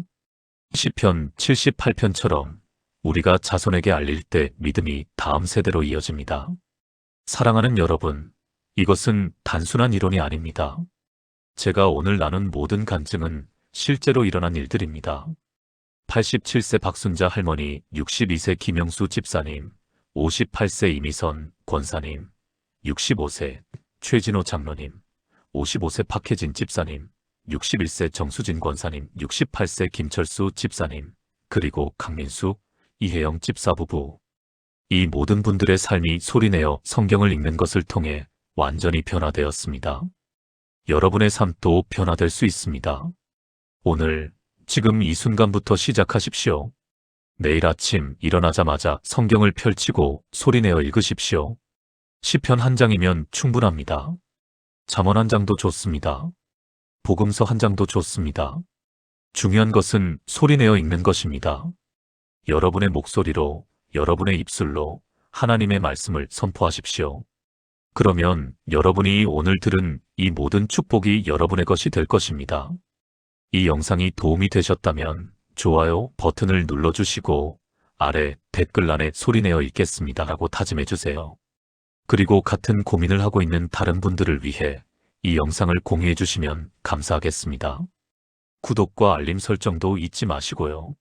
시편 78편처럼 우리가 자손에게 알릴 때 믿음이 다음 세대로 이어집니다. 사랑하는 여러분, 이것은 단순한 이론이 아닙니다. 제가 오늘 나눈 모든 간증은 실제로 일어난 일들입니다. 87세 박순자 할머니, 62세 김영수 집사님, 58세 이미선 권사님, 65세 최진호 장로님, 55세 박혜진 집사님, 61세 정수진 권사님, 68세 김철수 집사님, 그리고 강민숙, 이혜영 집사 부부. 이 모든 분들의 삶이 소리내어 성경을 읽는 것을 통해 완전히 변화되었습니다. 여러분의 삶도 변화될 수 있습니다. 오늘, 지금 이 순간부터 시작하십시오. 내일 아침 일어나자마자 성경을 펼치고 소리내어 읽으십시오. 시편 1장이면 충분합니다. 잠언 1장도 좋습니다. 복음서 1장도 좋습니다. 중요한 것은 소리내어 읽는 것입니다. 여러분의 목소리로, 여러분의 입술로 하나님의 말씀을 선포하십시오. 그러면 여러분이 오늘 들은 이 모든 축복이 여러분의 것이 될 것입니다. 이 영상이 도움이 되셨다면 좋아요 버튼을 눌러주시고 아래 댓글란에 소리내어 읽겠습니다 라고 다짐해주세요. 그리고 같은 고민을 하고 있는 다른 분들을 위해 이 영상을 공유해 주시면 감사하겠습니다. 구독과 알림 설정도 잊지 마시고요.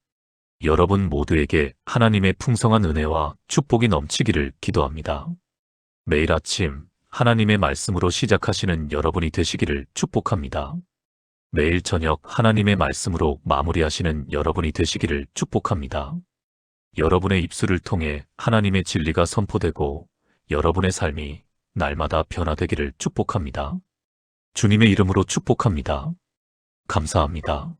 여러분 모두에게 하나님의 풍성한 은혜와 축복이 넘치기를 기도합니다. 매일 아침 하나님의 말씀으로 시작하시는 여러분이 되시기를 축복합니다. 매일 저녁 하나님의 말씀으로 마무리하시는 여러분이 되시기를 축복합니다. 여러분의 입술을 통해 하나님의 진리가 선포되고 여러분의 삶이 날마다 변화되기를 축복합니다. 주님의 이름으로 축복합니다. 감사합니다.